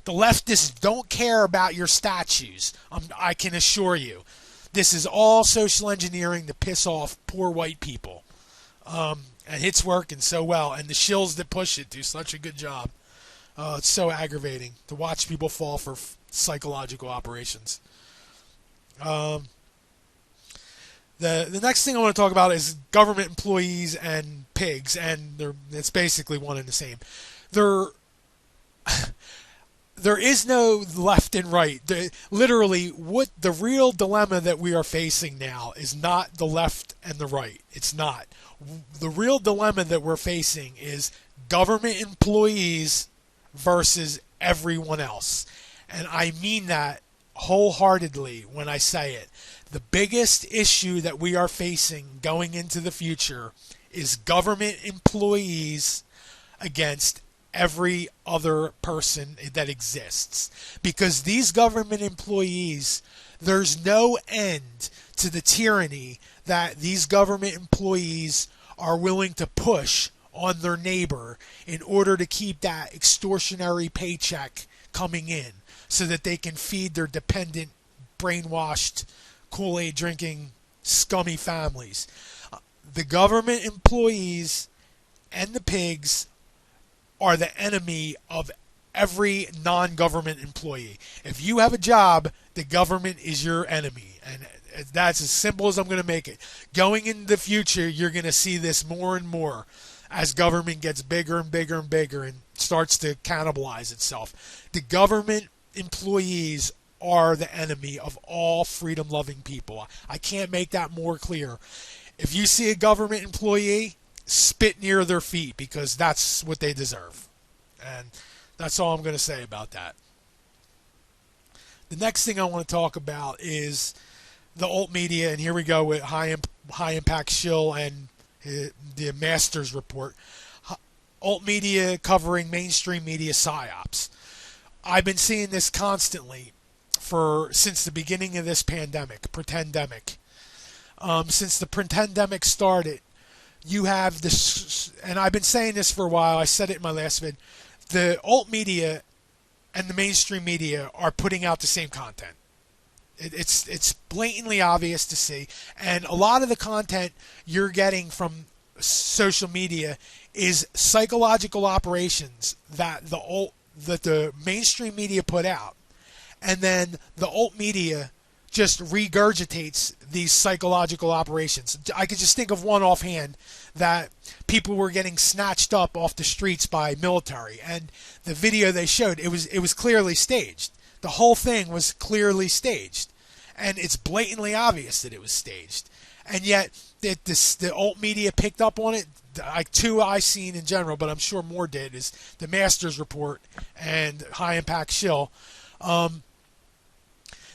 The leftists don't care about your statues. I can assure you. This is all social engineering to piss off poor white people. And it's working so well. And the shills that push it do such a good job. It's so aggravating to watch people fall for psychological operations. The next thing I want to talk about is government employees and pigs, and it's basically one and the same. There is no left and right. Literally, what the real dilemma that we are facing now is not the left and the right. It's not. The real dilemma that we're facing is government employees versus everyone else. And I mean that wholeheartedly when I say it. The biggest issue that we are facing going into the future is government employees against every other person that exists. Because these government employees, there's no end to the tyranny that these government employees are willing to push on their neighbor in order to keep that extortionary paycheck coming in so that they can feed their dependent, brainwashed, Kool-Aid drinking, scummy families. The government employees and the pigs are the enemy of every non-government employee. If you have a job, the government is your enemy. And that's as simple as I'm going to make it. Going into the future, you're going to see this more and more as government gets bigger and bigger and bigger and starts to cannibalize itself. The government employees are the enemy of all freedom-loving people. I can't make that more clear. If you see a government employee, spit near their feet because that's what they deserve. And that's all I'm going to say about that. The next thing I want to talk about is the alt media, and here we go with High Impact Shill and the Masters report. Alt media covering mainstream media psyops. I've been seeing this constantly for since the beginning of this pretendemic. Since the pretendemic started, you have this, and I've been saying this for a while. I said it in my last vid. The alt media and the mainstream media are putting out the same content. It's blatantly obvious to see, and a lot of the content you're getting from social media is psychological operations that the mainstream media put out, and then the alt media just regurgitates these psychological operations. I could just think of one offhand, that people were getting snatched up off the streets by military, and the video they showed, it was clearly staged. The whole thing was clearly staged, and it's blatantly obvious that it was staged. And yet, the alt media picked up on it. Like two I seen in general, but I'm sure more did, is the Masters Report and High Impact Shill.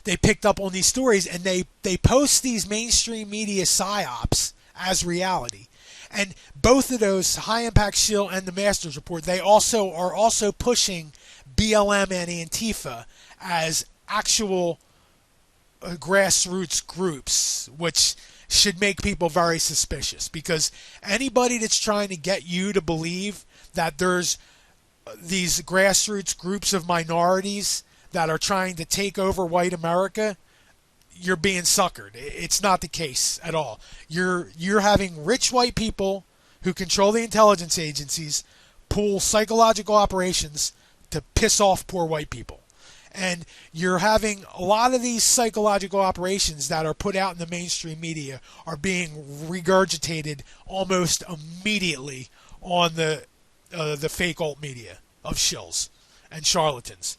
They picked up on these stories, and they post these mainstream media psyops as reality. And both of those, High Impact Shill and the Masters Report, they are also pushing BLM and Antifa as actual grassroots groups, which should make people very suspicious, because anybody that's trying to get you to believe that there's these grassroots groups of minorities that are trying to take over white America, you're being suckered. It's not the case at all. You're having rich white people who control the intelligence agencies pull psychological operations to piss off poor white people. And you're having a lot of these psychological operations that are put out in the mainstream media are being regurgitated almost immediately on the fake alt media of shills and charlatans.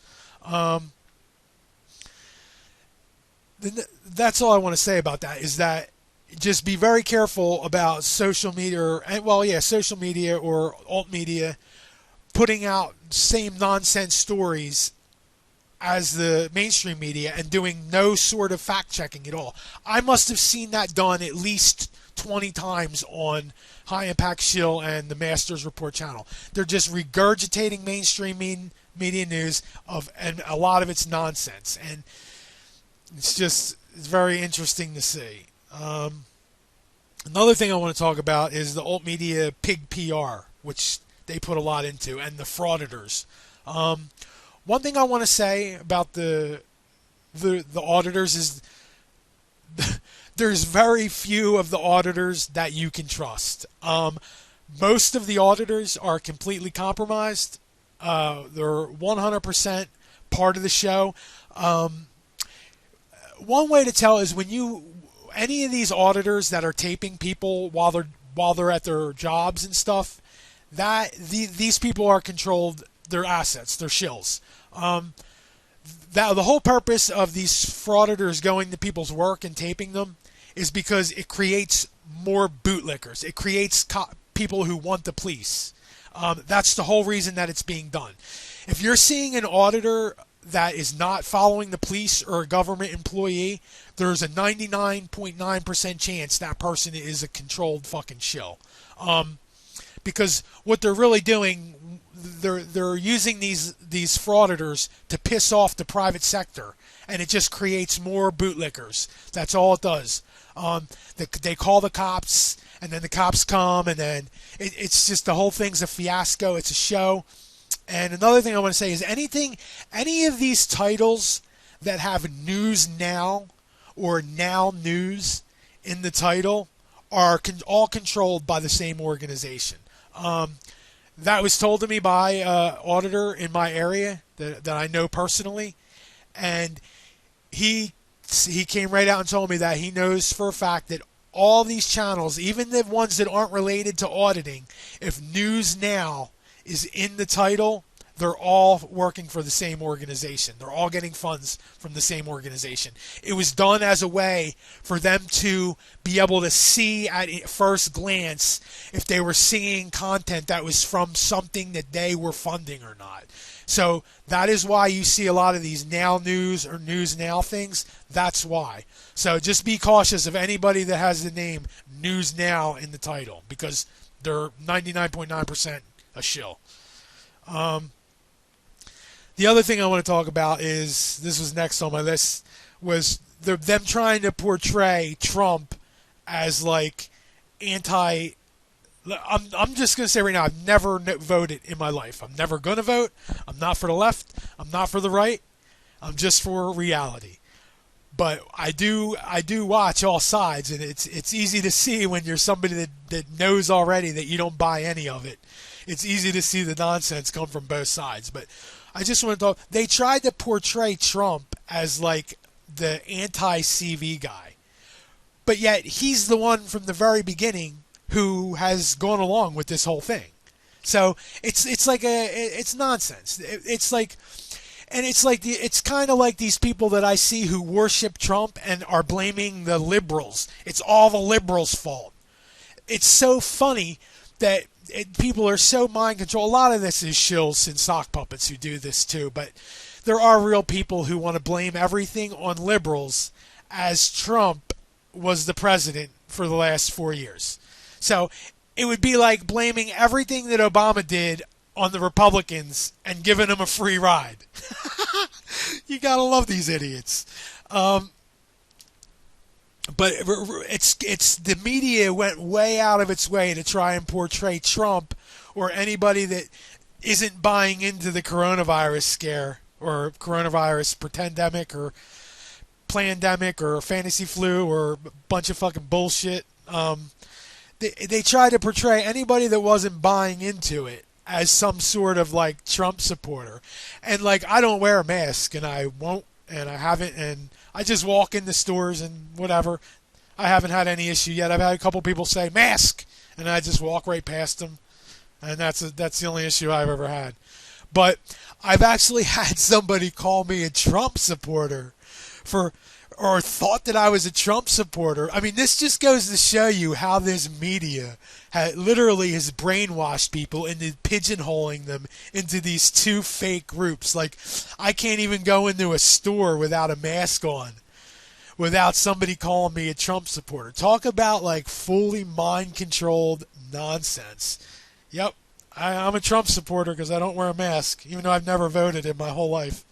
That's all I want to say about that, is that just be very careful about social media, social media or alt media putting out same nonsense stories as the mainstream media and doing no sort of fact checking at all. I must have seen that done at least 20 times on High Impact Shill and the Masters Report channel. They're just regurgitating mainstream media news and a lot of it's nonsense, and it's very interesting to see. Another thing I want to talk about is the alt media pig PR, which they put a lot into, and the frauditors. One thing I want to say about the auditors is there's very few of the auditors that you can trust. Most of the auditors are completely compromised. They're 100% part of the show. One way to tell is when any of these auditors that are taping people while they're at their jobs and stuff, that these people are controlled. Their assets, their shills. The whole purpose of these frauditors going to people's work and taping them is because it creates more bootlickers. It creates people who want the police. That's the whole reason that it's being done. If you're seeing an auditor that is not following the police or a government employee, there's a 99.9% chance that person is a controlled fucking shill. Because what they're really doing, they're using these frauditors to piss off the private sector, and it just creates more bootlickers. That's all it does. They call the cops, and then the cops come, and then it's just, the whole thing's a fiasco. It's a show. And another thing I want to say is any of these titles that have News Now or Now News in the title are all controlled by the same organization. That was told to me by an auditor in my area that I know personally, and he came right out and told me that he knows for a fact that all these channels, even the ones that aren't related to auditing, if News Now is in the title, they're all working for the same organization. They're all getting funds from the same organization. It was done as a way for them to be able to see at first glance if they were seeing content that was from something that they were funding or not. So that is why you see a lot of these Now News or News Now things. That's why. So just be cautious of anybody that has the name News Now in the title, because they're 99.9% a shill. The other thing I want to talk about is, this was next on my list, was them trying to portray Trump as like anti. I'm just going to say right now, I've never voted in my life. I'm never going to vote. I'm not for the left. I'm not for the right. I'm just for reality. But I do watch all sides, and it's easy to see when you're somebody that knows already that you don't buy any of it. It's easy to see the nonsense come from both sides. But I just want to talk. They tried to portray Trump as like the anti-CV guy, but yet he's the one from the very beginning who has gone along with this whole thing. So it's like it's nonsense. It's like. And it's kind of like these people that I see who worship Trump and are blaming the liberals. It's all the liberals' fault. It's so funny that people are so mind controlled. A lot of this is shills and sock puppets who do this too, but there are real people who want to blame everything on liberals, as Trump was the president for the last 4 years. So it would be like blaming everything that Obama did on the Republicans and giving them a free ride. You gotta love these idiots. But it's the media went way out of its way to try and portray Trump or anybody that isn't buying into the coronavirus scare or coronavirus pretendemic or plandemic or fantasy flu or a bunch of fucking bullshit. They tried to portray anybody that wasn't buying into it as some sort of like Trump supporter. And like, I don't wear a mask, and I won't, and I haven't, and I just walk in the stores and whatever. I haven't had any issue yet. I've had a couple people say mask, and I just walk right past them, and that's the only issue I've ever had. But I've actually had somebody call me a Trump supporter or thought that I was a Trump supporter. I mean, this just goes to show you how this media literally has brainwashed people into pigeonholing them into these two fake groups. Like, I can't even go into a store without a mask on without somebody calling me a Trump supporter. Talk about like fully mind-controlled nonsense. Yep, I'm a Trump supporter because I don't wear a mask, even though I've never voted in my whole life.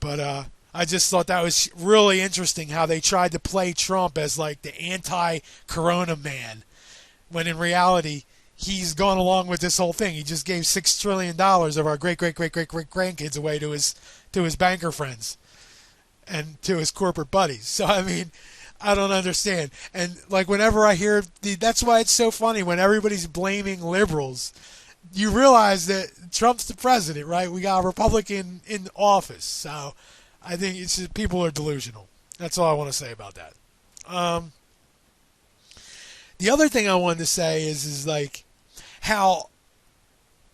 But I just thought that was really interesting how they tried to play Trump as like the anti-corona man, when in reality he's gone along with this whole thing. He just gave $6 trillion of our great grandkids away to his banker friends and to his corporate buddies. So I mean, I don't understand. And like, whenever I hear that's why it's so funny when everybody's blaming liberals. You realize that Trump's the president, right? We got a Republican in office, so I think it's just, people are delusional. That's all I want to say about that. The other thing I wanted to say is like how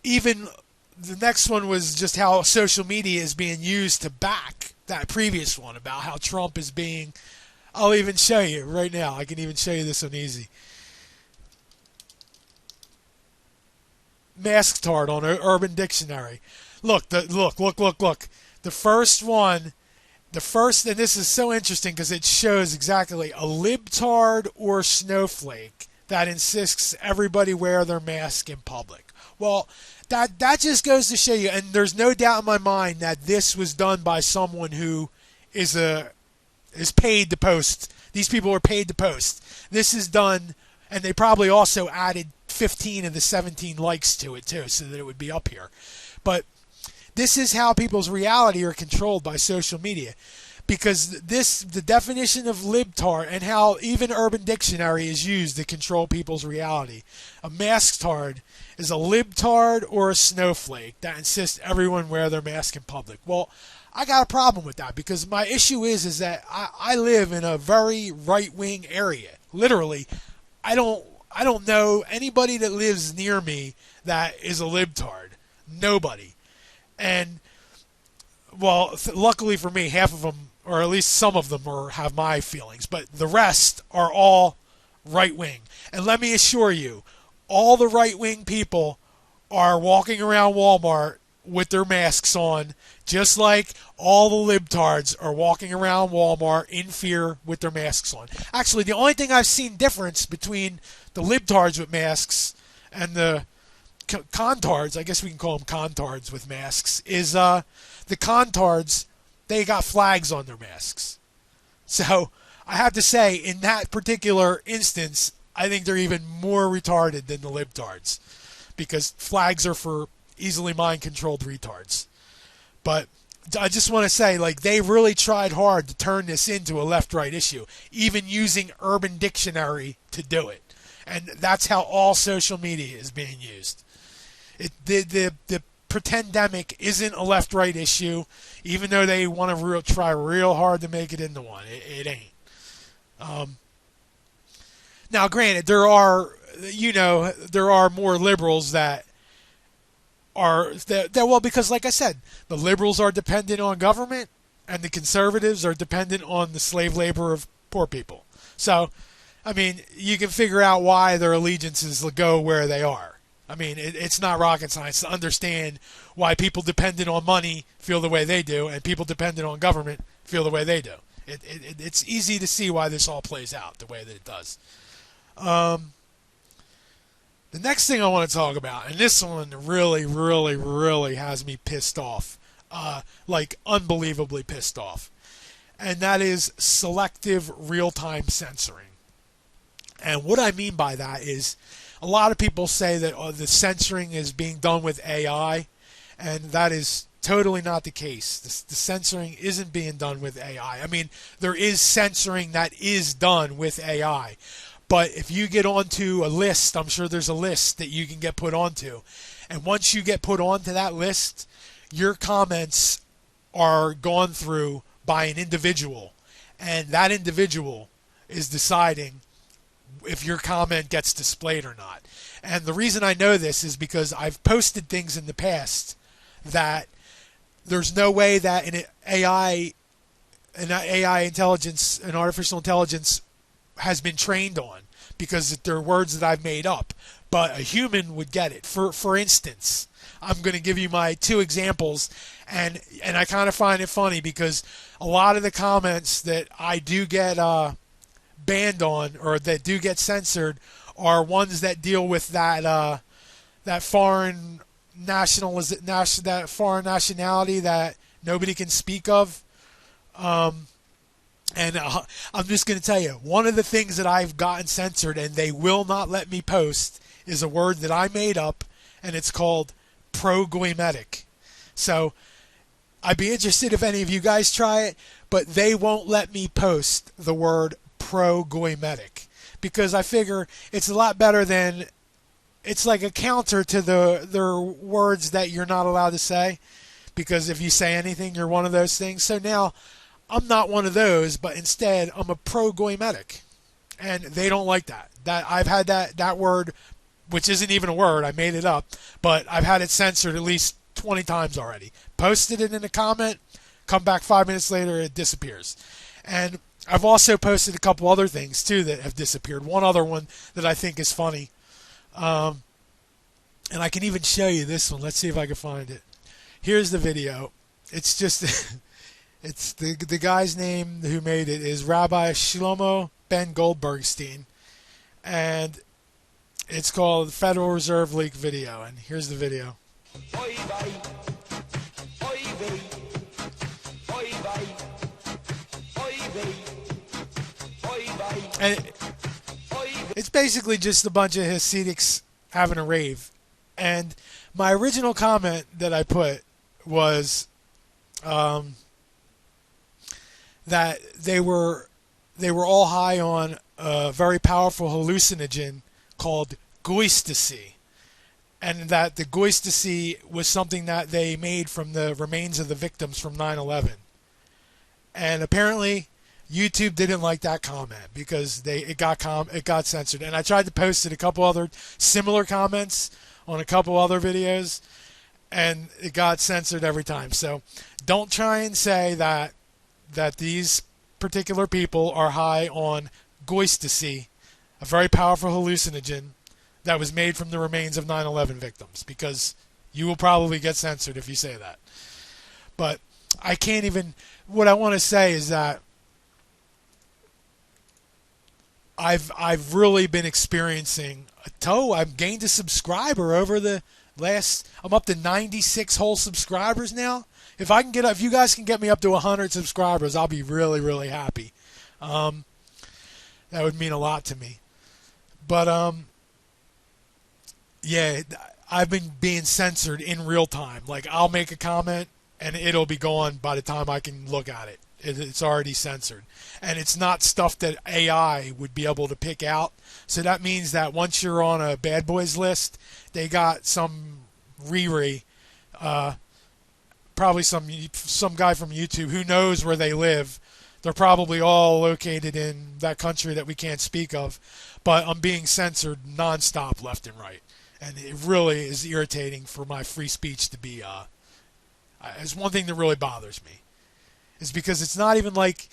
even the next one was just how social media is being used to back that previous one about how Trump is being. I'll even show you right now. I can even show you this one easy. Masktard on Urban Dictionary. Look. The first one, and this is so interesting because it shows exactly a libtard or snowflake that insists everybody wear their mask in public. Well, that just goes to show you, and there's no doubt in my mind that this was done by someone who is paid to post. These people are paid to post. This is done, and they probably also added 15 of the 17 likes to it too, so that it would be up here. But this is how people's reality are controlled by social media, because the definition of libtard and how even Urban Dictionary is used to control people's reality. A masktard is a libtard or a snowflake that insists everyone wear their mask in public. Well, I got a problem with that, because my issue is that I live in a very right-wing area. Literally, I don't know anybody that lives near me that is a libtard. Nobody. And, well, luckily for me, half of them, or at least some of them, have my feelings. But the rest are all right-wing. And let me assure you, all the right-wing people are walking around Walmart with their masks on, just like all the libtards are walking around Walmart in fear with their masks on. Actually, the only thing I've seen difference between the libtards with masks and the contards, I guess we can call them contards with masks, is the contards, they got flags on their masks. So I have to say, in that particular instance, I think they're even more retarded than the libtards, because flags are for easily mind-controlled retards. But I just want to say, like, they really tried hard to turn this into a left-right issue, even using Urban Dictionary to do it. And that's how all social media is being used. The pretendemic isn't a left-right issue, even though they want to try real hard to make it into one. It ain't. Now, granted, there are more liberals that are well, because like I said, the liberals are dependent on government, and the conservatives are dependent on the slave labor of poor people. So, I mean, you can figure out why their allegiances go where they are. I mean, it's not rocket science to understand why people dependent on money feel the way they do, and people dependent on government feel the way they do. It's easy to see why this all plays out the way that it does. The next thing I want to talk about, and this one really, really, really has me pissed off, like unbelievably pissed off, and that is selective real-time censoring. And what I mean by that is, a lot of people say that the censoring is being done with AI, and that is totally not the case. The censoring isn't being done with AI. I mean, there is censoring that is done with AI. But if you get onto a list, I'm sure there's a list that you can get put onto. And once you get put onto that list, your comments are gone through by an individual. And that individual is deciding if your comment gets displayed or not. And the reason I know this is because I've posted things in the past that there's no way that an AI intelligence, an artificial intelligence has been trained on, because they're words that I've made up. But a human would get it. For instance, I'm going to give you my two examples, and I kind of find it funny because a lot of the comments that I do get banned on, or that do get censored, are ones that deal with that foreign that foreign nationality that nobody can speak of. And I'm just going to tell you, one of the things that I've gotten censored and they will not let me post is a word that I made up, and it's called pro-goymetic. So I'd be interested if any of you guys try it, but they won't let me post the word pro-goymetic, because I figure it's a lot better than, it's like a counter to their words that you're not allowed to say, because if you say anything, you're one of those things. So now I'm not one of those, but instead I'm a pro-goymetic, and they don't like that. That I've had that word, which isn't even a word, I made it up, but I've had it censored at least 20 times already. Posted it in a comment, come back 5 minutes later, it disappears. And I've also posted a couple other things too that have disappeared. One other one that I think is funny, and I can even show you this one. Let's see if I can find it. Here's the video. It's just it's the guy's name who made it is Rabbi Shlomo Ben Goldbergstein, and it's called Federal Reserve Leak Video. And here's the video. And it's basically just a bunch of Hasidics having a rave. And my original comment that I put was that they were all high on a very powerful hallucinogen called goistasy, and that the goistasy was something that they made from the remains of the victims from 9/11. And apparently YouTube didn't like that comment because it got censored. And I tried to post it a couple other similar comments on a couple other videos, and it got censored every time. So don't try and say that these particular people are high on goistasy, a very powerful hallucinogen that was made from the remains of 9/11 victims, because you will probably get censored if you say that. But I can't even, what I want to say is that I've really been experiencing a toe. I've gained a subscriber over the last. I'm up to 96 whole subscribers now. If you guys can get me up to 100 subscribers, I'll be really, really happy. Um, that would mean a lot to me. But yeah, I've been being censored in real time. Like I'll make a comment and it'll be gone by the time I can look at it. It's already censored, and it's not stuff that AI would be able to pick out. So that means that once you're on a bad boys list, they got some Riri, uh, probably some guy from YouTube who knows where they live. They're probably all located in that country that we can't speak of, but I'm being censored nonstop, left and right, and it really is irritating for my free speech to be. It's one thing that really bothers me, is because it's not even like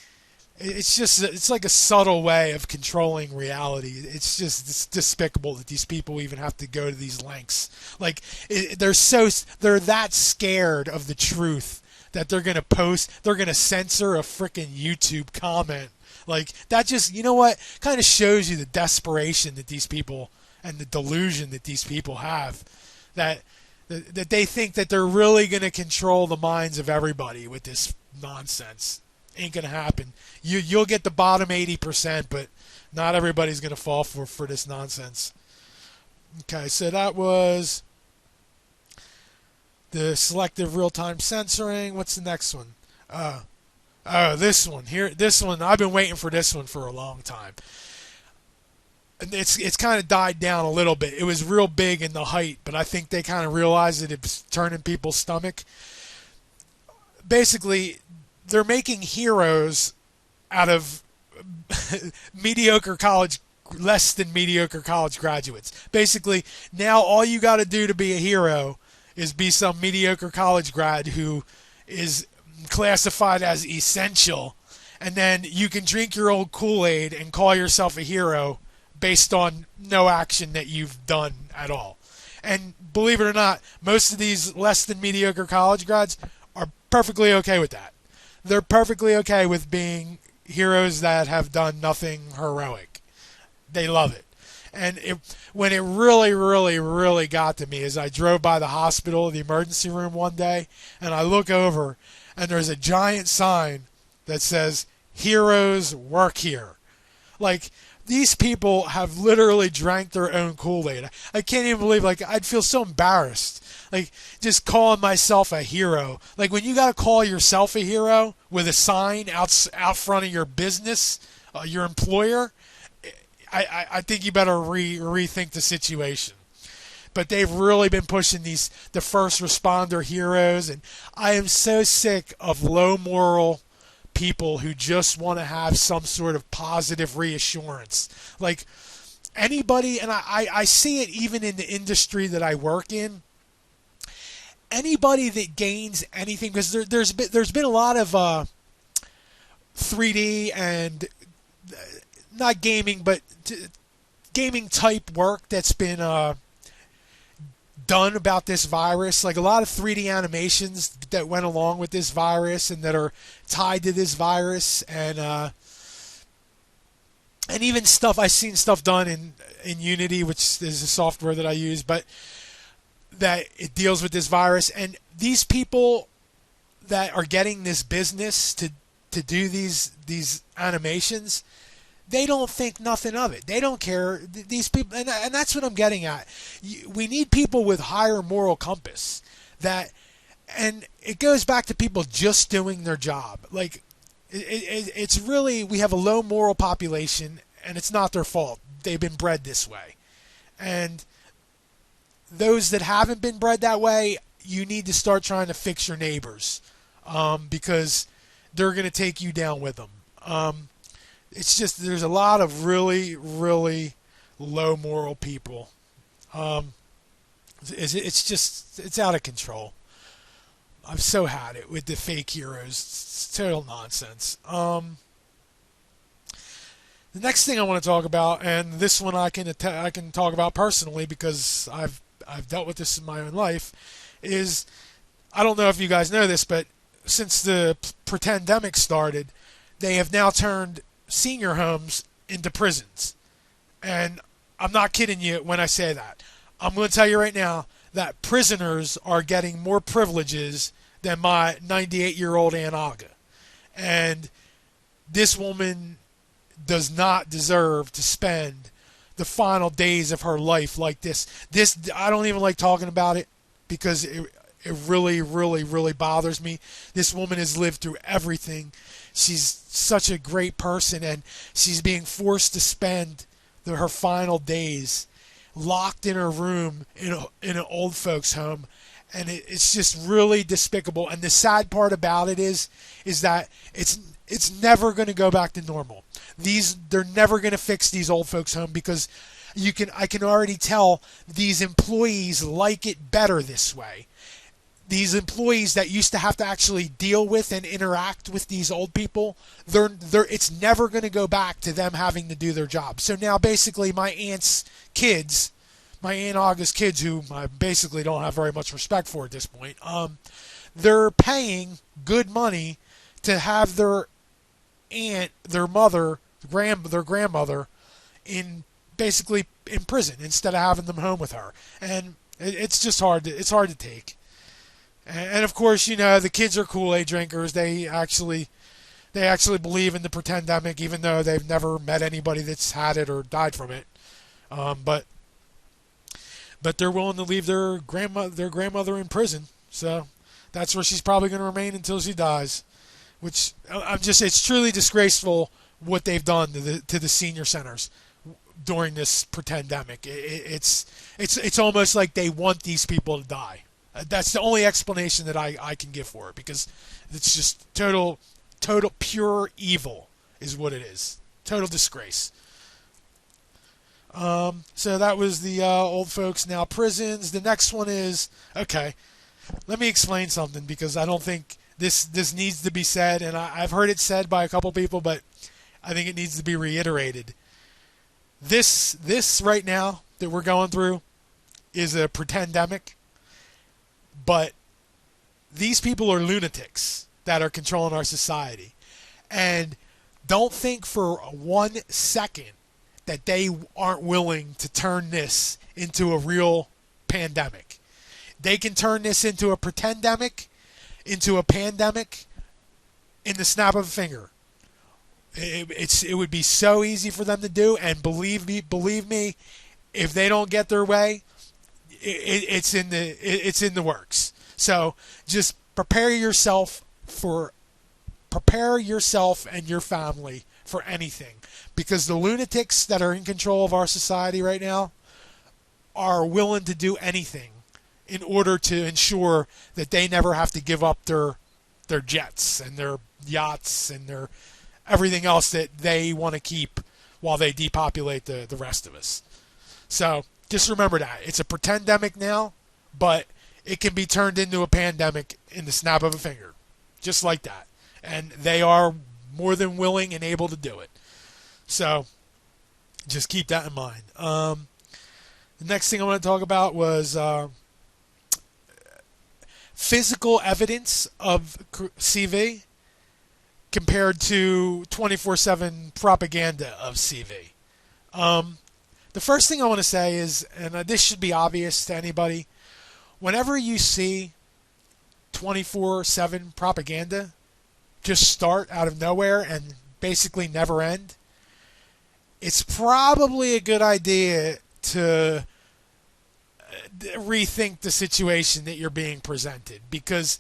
it's like a subtle way of controlling reality. It's despicable that these people even have to go to these lengths. Like they're that scared of the truth that they're going to censor a freaking YouTube comment. Like that just, you know what, kind of shows you the desperation that these people and the delusion that these people have, that they think that they're really going to control the minds of everybody with this nonsense. Ain't going to happen. You'll get the bottom 80%, but not everybody's going to fall for this nonsense. Okay, so that was the selective real-time censoring. What's the next one? This one here. This one, I've been waiting for this one for a long time. It's kind of died down a little bit. It was real big in the height, but I think they kind of realized that it's turning people's stomach. Basically, they're making heroes out of less than mediocre college graduates. Basically, now all you got to do to be a hero is be some mediocre college grad who is classified as essential, and then you can drink your old Kool-Aid and call yourself a hero based on no action that you've done at all. And believe it or not, most of these less than mediocre college grads are perfectly okay with that. They're perfectly okay with being heroes that have done nothing heroic. They love it. And when it really, really, really got to me is I drove by the hospital, the emergency room one day, and I look over, and there's a giant sign that says, "Heroes work here." Like, these people have literally drank their own Kool-Aid. I can't even believe, like, I'd feel so embarrassed. Like, just calling myself a hero. Like, when you got to call yourself a hero with a sign out front of your business, your employer, I think you better rethink the situation. But they've really been pushing the first responder heroes, and I am so sick of low moral people who just want to have some sort of positive reassurance. Like anybody, and I see it even in the industry that I work in. Anybody that gains anything, because there's been a lot of 3D and not gaming, but gaming type work that's been done about this virus. Like a lot of 3D animations that went along with this virus and that are tied to this virus, and even stuff I've seen stuff done in Unity, which is a software that I use, but that it deals with this virus. And these people that are getting this business to do these animations, they don't think nothing of it. They don't care. These people, and that's what I'm getting at. We need people with higher moral compass. And it goes back to people just doing their job. Like, it's really, we have a low moral population, and it's not their fault. They've been bred this way. And those that haven't been bred that way, you need to start trying to fix your neighbors, because they're going to take you down with them. It's just, there's a lot of really, really low moral people. It's out of control. I've so had it with the fake heroes. It's total nonsense. The next thing I want to talk about, and this one I can talk about personally because I've dealt with this in my own life, is, I don't know if you guys know this, but since the pretendemic started, they have now turned senior homes into prisons. And I'm not kidding you when I say that. I'm going to tell you right now that prisoners are getting more privileges than my 98-year-old Aunt Aga. And this woman does not deserve to spend the final days of her life like this. I don't even like talking about it because it really, really, really bothers me. This woman has lived through everything. She's such a great person, and she's being forced to spend her final days locked in her room in an old folks home, and it's just really despicable. And the sad part about it is that it's never going to go back to normal. They're never going to fix these old folks home because I can already tell these employees like it better this way. These employees that used to have to actually deal with and interact with these old people, it's never going to go back to them having to do their job. So now basically my Aunt Aga's kids, who I basically don't have very much respect for at this point, they're paying good money to have their aunt, their mother, their grandmother, basically in prison instead of having them home with her. And it's just hard to take. And of course, the kids are Kool-Aid drinkers. They actually believe in the pretendemic, even though they've never met anybody that's had it or died from it. But they're willing to leave their grandmother in prison. So that's where she's probably going to remain until she dies. Which it's truly disgraceful what they've done to the senior centers during this pretendemic. It's almost like they want these people to die. That's the only explanation that I can give for it, because it's just total pure evil is what it is. Total disgrace. So that was the old folks, now prisons. The next one is, okay, let me explain something, because I don't think this needs to be said, and I've heard it said by a couple people, but I think it needs to be reiterated. This right now that we're going through is a pretendemic. But these people are lunatics that are controlling our society. And don't think for 1 second that they aren't willing to turn this into a real pandemic. They can turn this into a pretendemic, into a pandemic, in the snap of a finger. It would be so easy for them to do, and believe me, if they don't get their way, it's in the works. So just prepare yourself and your family for anything, because the lunatics that are in control of our society right now are willing to do anything in order to ensure that they never have to give up their jets and their yachts and their everything else that they want to keep while they depopulate the rest of us. So just remember that. It's a pretendemic now, but it can be turned into a pandemic in the snap of a finger. Just like that. And they are more than willing and able to do it. So just keep that in mind. The next thing I want to talk about was physical evidence of CV compared to 24/7 propaganda of CV. The first thing I want to say is, and this should be obvious to anybody, whenever you see 24/7 propaganda just start out of nowhere and basically never end, it's probably a good idea to rethink the situation that you're being presented, because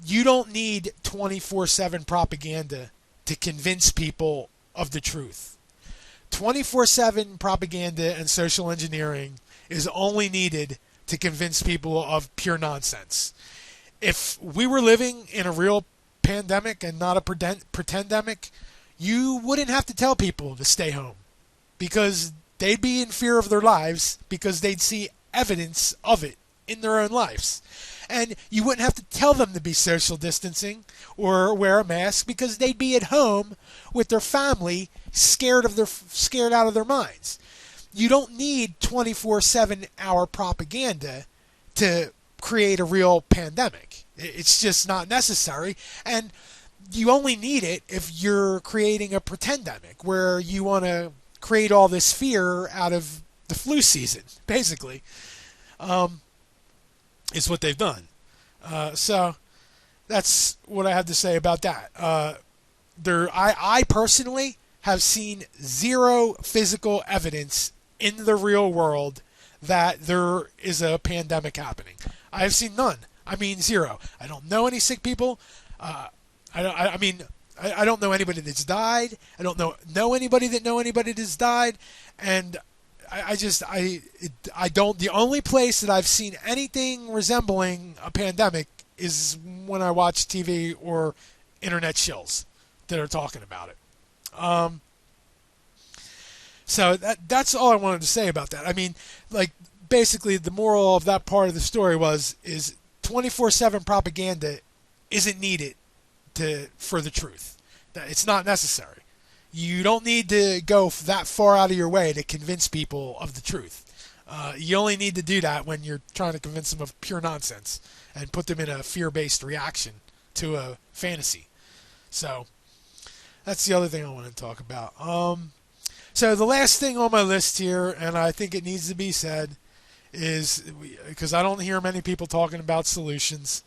you don't need 24/7 propaganda to convince people of the truth. 24/7 propaganda and social engineering is only needed to convince people of pure nonsense. If we were living in a real pandemic and not a pretendemic, you wouldn't have to tell people to stay home, because they'd be in fear of their lives, because they'd see evidence of it in their own lives. And you wouldn't have to tell them to be social distancing or wear a mask, because they'd be at home with their family, scared out of their minds. You don't need 24/7 hour propaganda to create a real pandemic. It's just not necessary. And you only need it if you're creating a pretendemic where you want to create all this fear out of the flu season, basically, is what they've done. So that's what I have to say about that. I personally have seen zero physical evidence in the real world that there is a pandemic happening. I have seen none. I mean, zero. I don't know any sick people. I don't know anybody that's died. I don't know anybody that know anybody that's died, and I don't. The only place that I've seen anything resembling a pandemic is when I watch TV or internet shills that are talking about it. So that's all I wanted to say about that. I mean, like, basically the moral of that part of the story is 24/7 propaganda isn't needed for the truth. It's not necessary. You don't need to go that far out of your way to convince people of the truth. You only need to do that when you're trying to convince them of pure nonsense and put them in a fear-based reaction to a fantasy. So that's the other thing I want to talk about. So the last thing on my list here, and I think it needs to be said, is because I don't hear many people talking about solutions,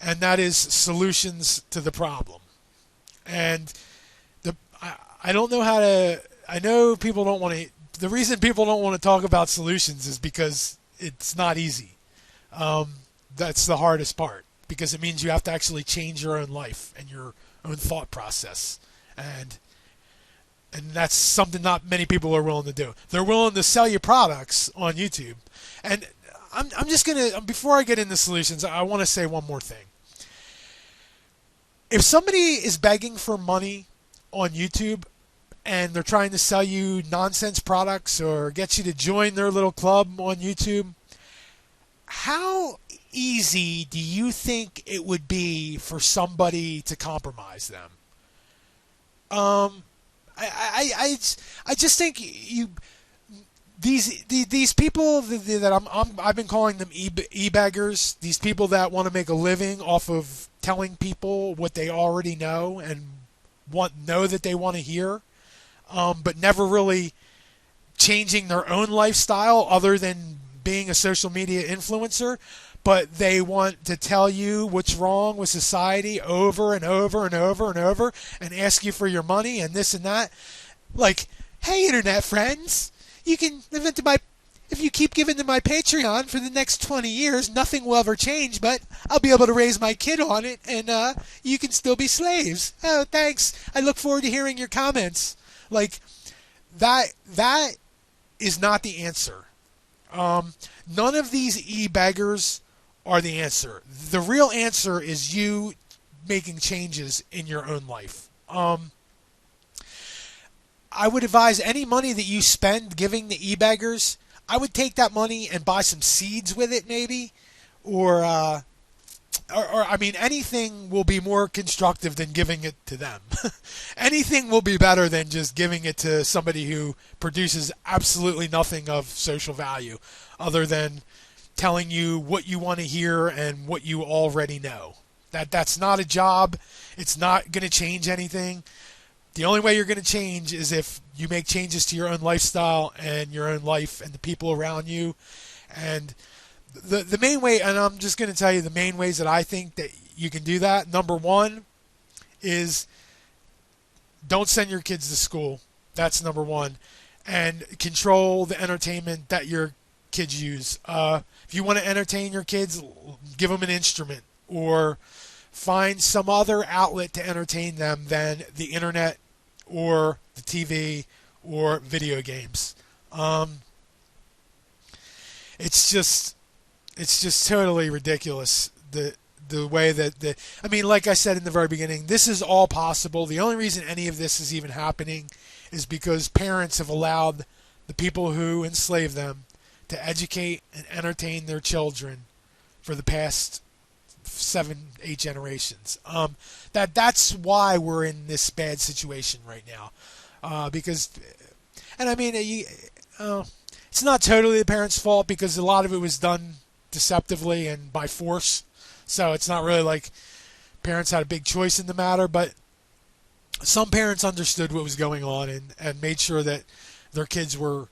and that is solutions to the problem. And I don't know how to. I know people don't want to. The reason people don't want to talk about solutions is because it's not easy. That's the hardest part, because it means you have to actually change your own life and your own thought process, and that's something not many people are willing to do. They're willing to sell you products on YouTube, and I'm just gonna, before I get into solutions, I want to say one more thing. If somebody is begging for money on YouTube and they're trying to sell you nonsense products or get you to join their little club on YouTube, how easy do you think it would be for somebody to compromise them? I just think these people that I've been calling them e-beggars, these people that want to make a living off of telling people what they already know and know that they want to hear, but never really changing their own lifestyle other than being a social media influencer. But they want to tell you what's wrong with society over and over and over and over and ask you for your money and this and that. Like, hey, internet friends, you can live into if you keep giving to my Patreon for the next 20 years, nothing will ever change, but I'll be able to raise my kid on it, and you can still be slaves. Oh, thanks. I look forward to hearing your comments. Like, that is not the answer. None of these e-beggars are the answer. The real answer is you making changes in your own life. I would advise any money that you spend giving the e-beggars, I would take that money and buy some seeds with it, maybe, or I mean, anything will be more constructive than giving it to them. Anything will be better than just giving it to somebody who produces absolutely nothing of social value, other than telling you what you want to hear and what you already know. That's not a job. It's not going to change anything. The only way you're going to change is if you make changes to your own lifestyle and your own life and the people around you. And the main way, and I'm just going to tell you the main ways that I think that you can do that. Number one is don't send your kids to school. That's number one. And control the entertainment that your kids use. If you want to entertain your kids, give them an instrument or find some other outlet to entertain them than the internet or the TV or video games. It's just totally ridiculous the way that I mean, like I said in the very beginning, this is all possible. The only reason any of this is even happening is because parents have allowed the people who enslave them to educate and entertain their children for the past 7-8 generations. That's why we're in this bad situation right now. Because, and I mean, it's not totally the parents' fault because a lot of it was done deceptively and by force. So it's not really like parents had a big choice in the matter, but some parents understood what was going on and made sure that their kids were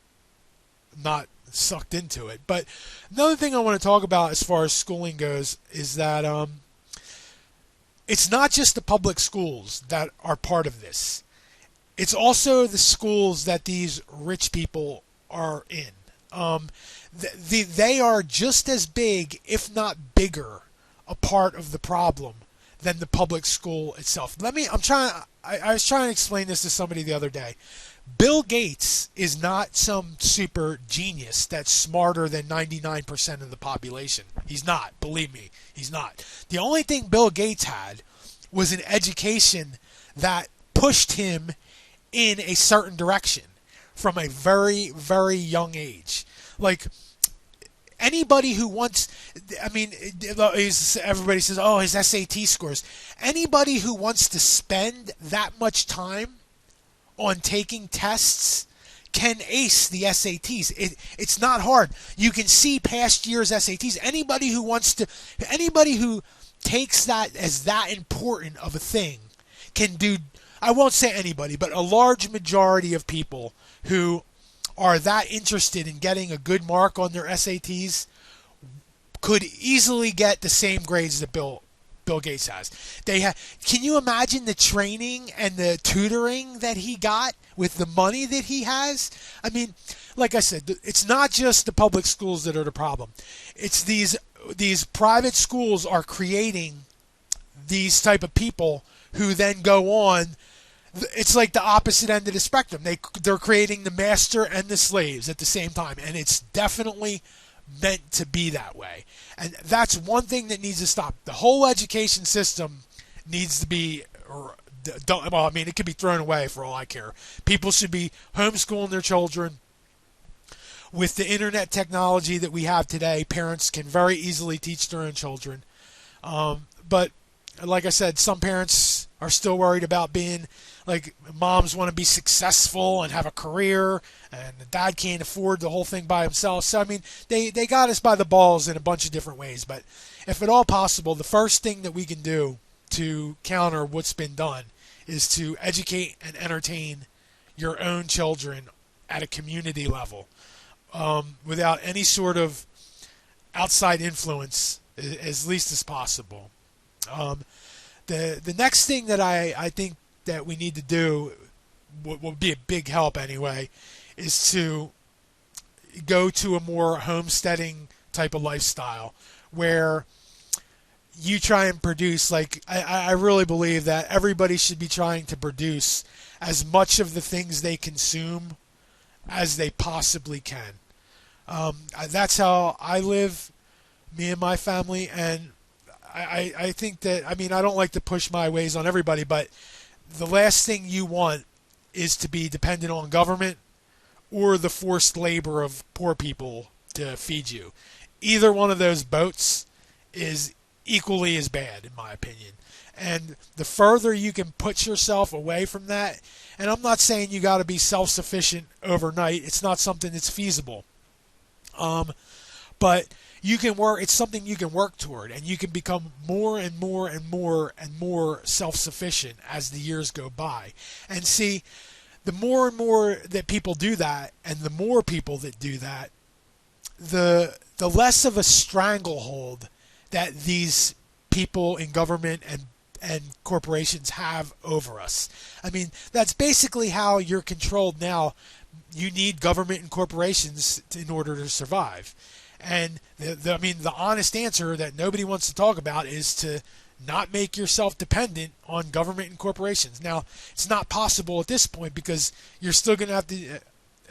not sucked into it. But another thing I want to talk about as far as schooling goes is that it's not just the public schools that are part of this. It's also the schools that these rich people are in. They are just as big, if not bigger, a part of the problem than the public school itself. I was trying to explain this to somebody the other day. Bill Gates is not some super genius that's smarter than 99% of the population. He's not. Believe me, he's not. The only thing Bill Gates had was an education that pushed him in a certain direction from a very, very young age. Like, anybody who wants, everybody says, oh, his SAT scores. Anybody who wants to spend that much time on taking tests can ace the SATs. It's not hard. You can see past year's SATs. Anybody who takes that as that important of a thing can do, I won't say anybody, but a large majority of people who are that interested in getting a good mark on their SATs could easily get the same grades that Bill Gates has. Can you imagine the training and the tutoring that he got with the money that he has? I mean, like I said, it's not just the public schools that are the problem. It's these private schools are creating these type of people who then go on. It's like the opposite end of the spectrum. They're creating the master and the slaves at the same time, and it's definitely meant to be that way. And that's one thing that needs to stop. The whole education system needs to be, it could be thrown away for all I care. People should be homeschooling their children. With the internet technology that we have today, parents can very easily teach their own children. But like I said, some parents are still worried about being, like, moms want to be successful and have a career, and the dad can't afford the whole thing by himself. So, I mean, they got us by the balls in a bunch of different ways. But if at all possible, the first thing that we can do to counter what's been done is to educate and entertain your own children at a community level, without any sort of outside influence, as least as possible. The next thing that I think that we need to do, would be a big help anyway, is to go to a more homesteading type of lifestyle where you try and produce, like, I really believe that everybody should be trying to produce as much of the things they consume as they possibly can. That's how I live, me and my family, and I think that, I mean, I don't like to push my ways on everybody, but the last thing you want is to be dependent on government or the forced labor of poor people to feed you. Either one of those boats is equally as bad, in my opinion. And the further you can put yourself away from that, and I'm not saying you got to be self-sufficient overnight. It's not something that's feasible. But you can work. It's something you can work toward, and you can become more and more and more and more self-sufficient as the years go by. And see, the more and more that people do that, and the more people that do that, the less of a stranglehold that these people in government and corporations have over us. I mean, that's basically how you're controlled now. You need government and corporations in order to survive. And the honest answer that nobody wants to talk about is to not make yourself dependent on government and corporations. Now, it's not possible at this point because you're still going to have to,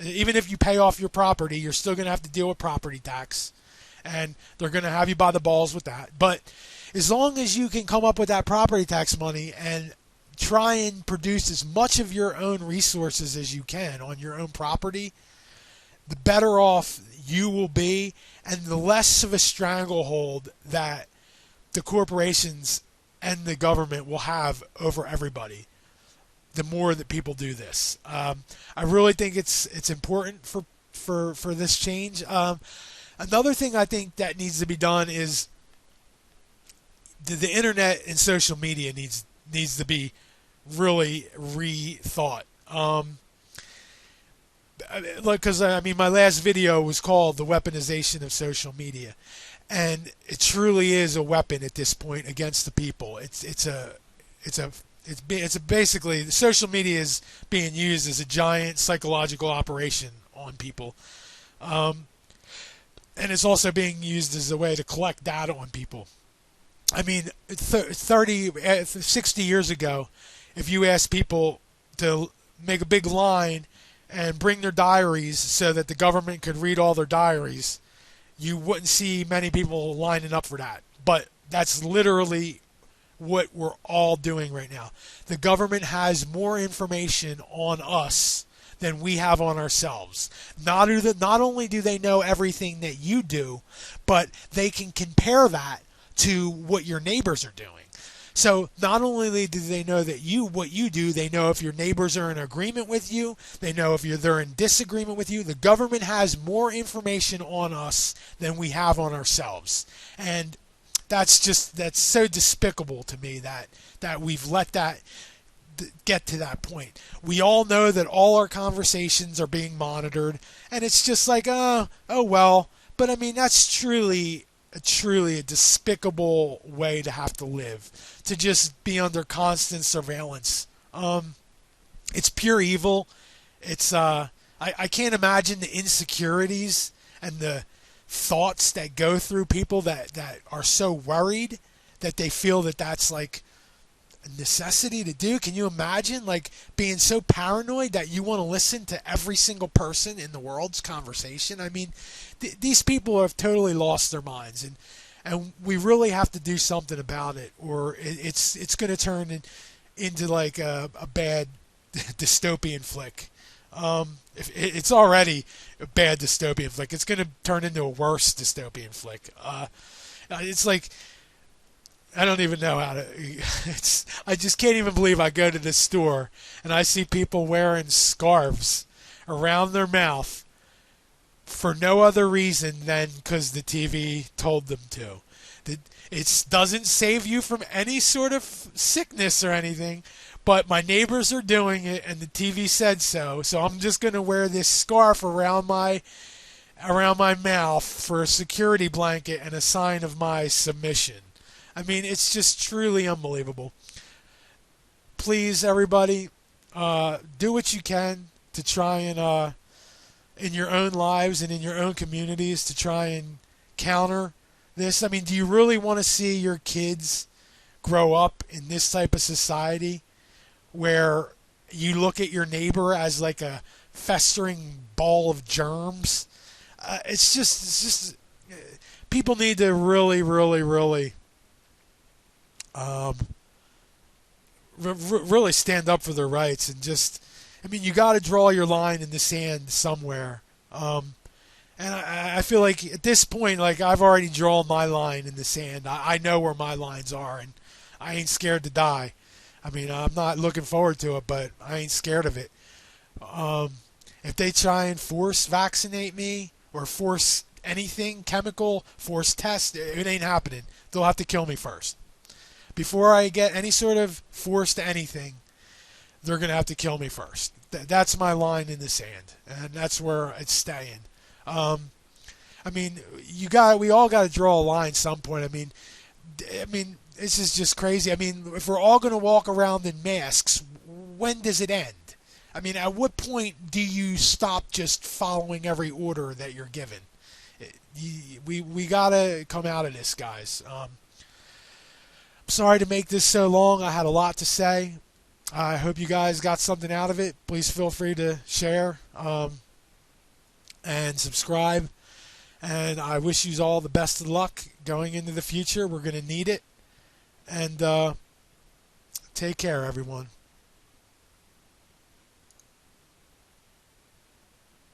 even if you pay off your property, you're still going to have to deal with property tax. And they're going to have you by the balls with that. But as long as you can come up with that property tax money and try and produce as much of your own resources as you can on your own property, the better off you will be, and the less of a stranglehold that the corporations and the government will have over everybody, the more that people do this. I really think it's important for this change. Another thing I think that needs to be done is the internet and social media needs to be really rethought. Because I mean, my last video was called "The Weaponization of Social Media," and it truly is a weapon at this point against the people. It's basically social media is being used as a giant psychological operation on people, and it's also being used as a way to collect data on people. I mean, 60 years ago, if you asked people to make a big line and bring their diaries so that the government could read all their diaries, you wouldn't see many people lining up for that. But that's literally what we're all doing right now. The government has more information on us than we have on ourselves. Not only do they know everything that you do, but they can compare that to what your neighbors are doing. So not only do they know that what you do, they know if your neighbors are in agreement with you, they know if they're in disagreement with you. The government has more information on us than we have on ourselves. And that's so despicable to me that we've let that get to that point. We all know that all our conversations are being monitored, and it's just like, oh well. But I mean, that's truly a despicable way to have to live, to just be under constant surveillance. It's pure evil. It's I can't imagine the insecurities and the thoughts that go through people that are so worried that they feel that that's like a necessity to do. Can you imagine like being so paranoid that you want to listen to every single person in the world's conversation? I mean, these people have totally lost their minds, and we really have to do something about it, or it's going to turn into like a bad dystopian flick. If it's already a bad dystopian flick, it's going to turn into a worse dystopian flick. It's like, I don't even know how to. I just can't even believe I go to this store and I see people wearing scarves around their mouth for no other reason than because the TV told them to. It doesn't save you from any sort of sickness or anything, but my neighbors are doing it and the TV said so, so I'm just going to wear this scarf around my mouth for a security blanket and a sign of my submission. I mean, it's just truly unbelievable. Please, everybody, do what you can to try and, in your own lives and in your own communities, to try and counter this. I mean, do you really want to see your kids grow up in this type of society where you look at your neighbor as like a festering ball of germs? It's just people need to really, really, really really stand up for their rights, and just, I mean, you got to draw your line in the sand somewhere. And I feel like at this point, like, I've already drawn my line in the sand. I know where my lines are, and I ain't scared to die. I mean, I'm not looking forward to it, but I ain't scared of it. If they try and force vaccinate me or force anything, chemical, force test, it ain't happening. They'll have to kill me first. Before I get any sort of forced anything, they're going to have to kill me first. That's my line in the sand, and that's where it's staying. I mean, we all got to draw a line some point. I mean, this is just crazy. I mean, if we're all going to walk around in masks, when does it end? I mean, at what point do you stop just following every order that you're given? We got to come out of this, guys. I'm sorry to make this so long. I had a lot to say. I hope you guys got something out of it. Please feel free to share and subscribe. And I wish you all the best of luck going into the future. We're going to need it. And take care, everyone.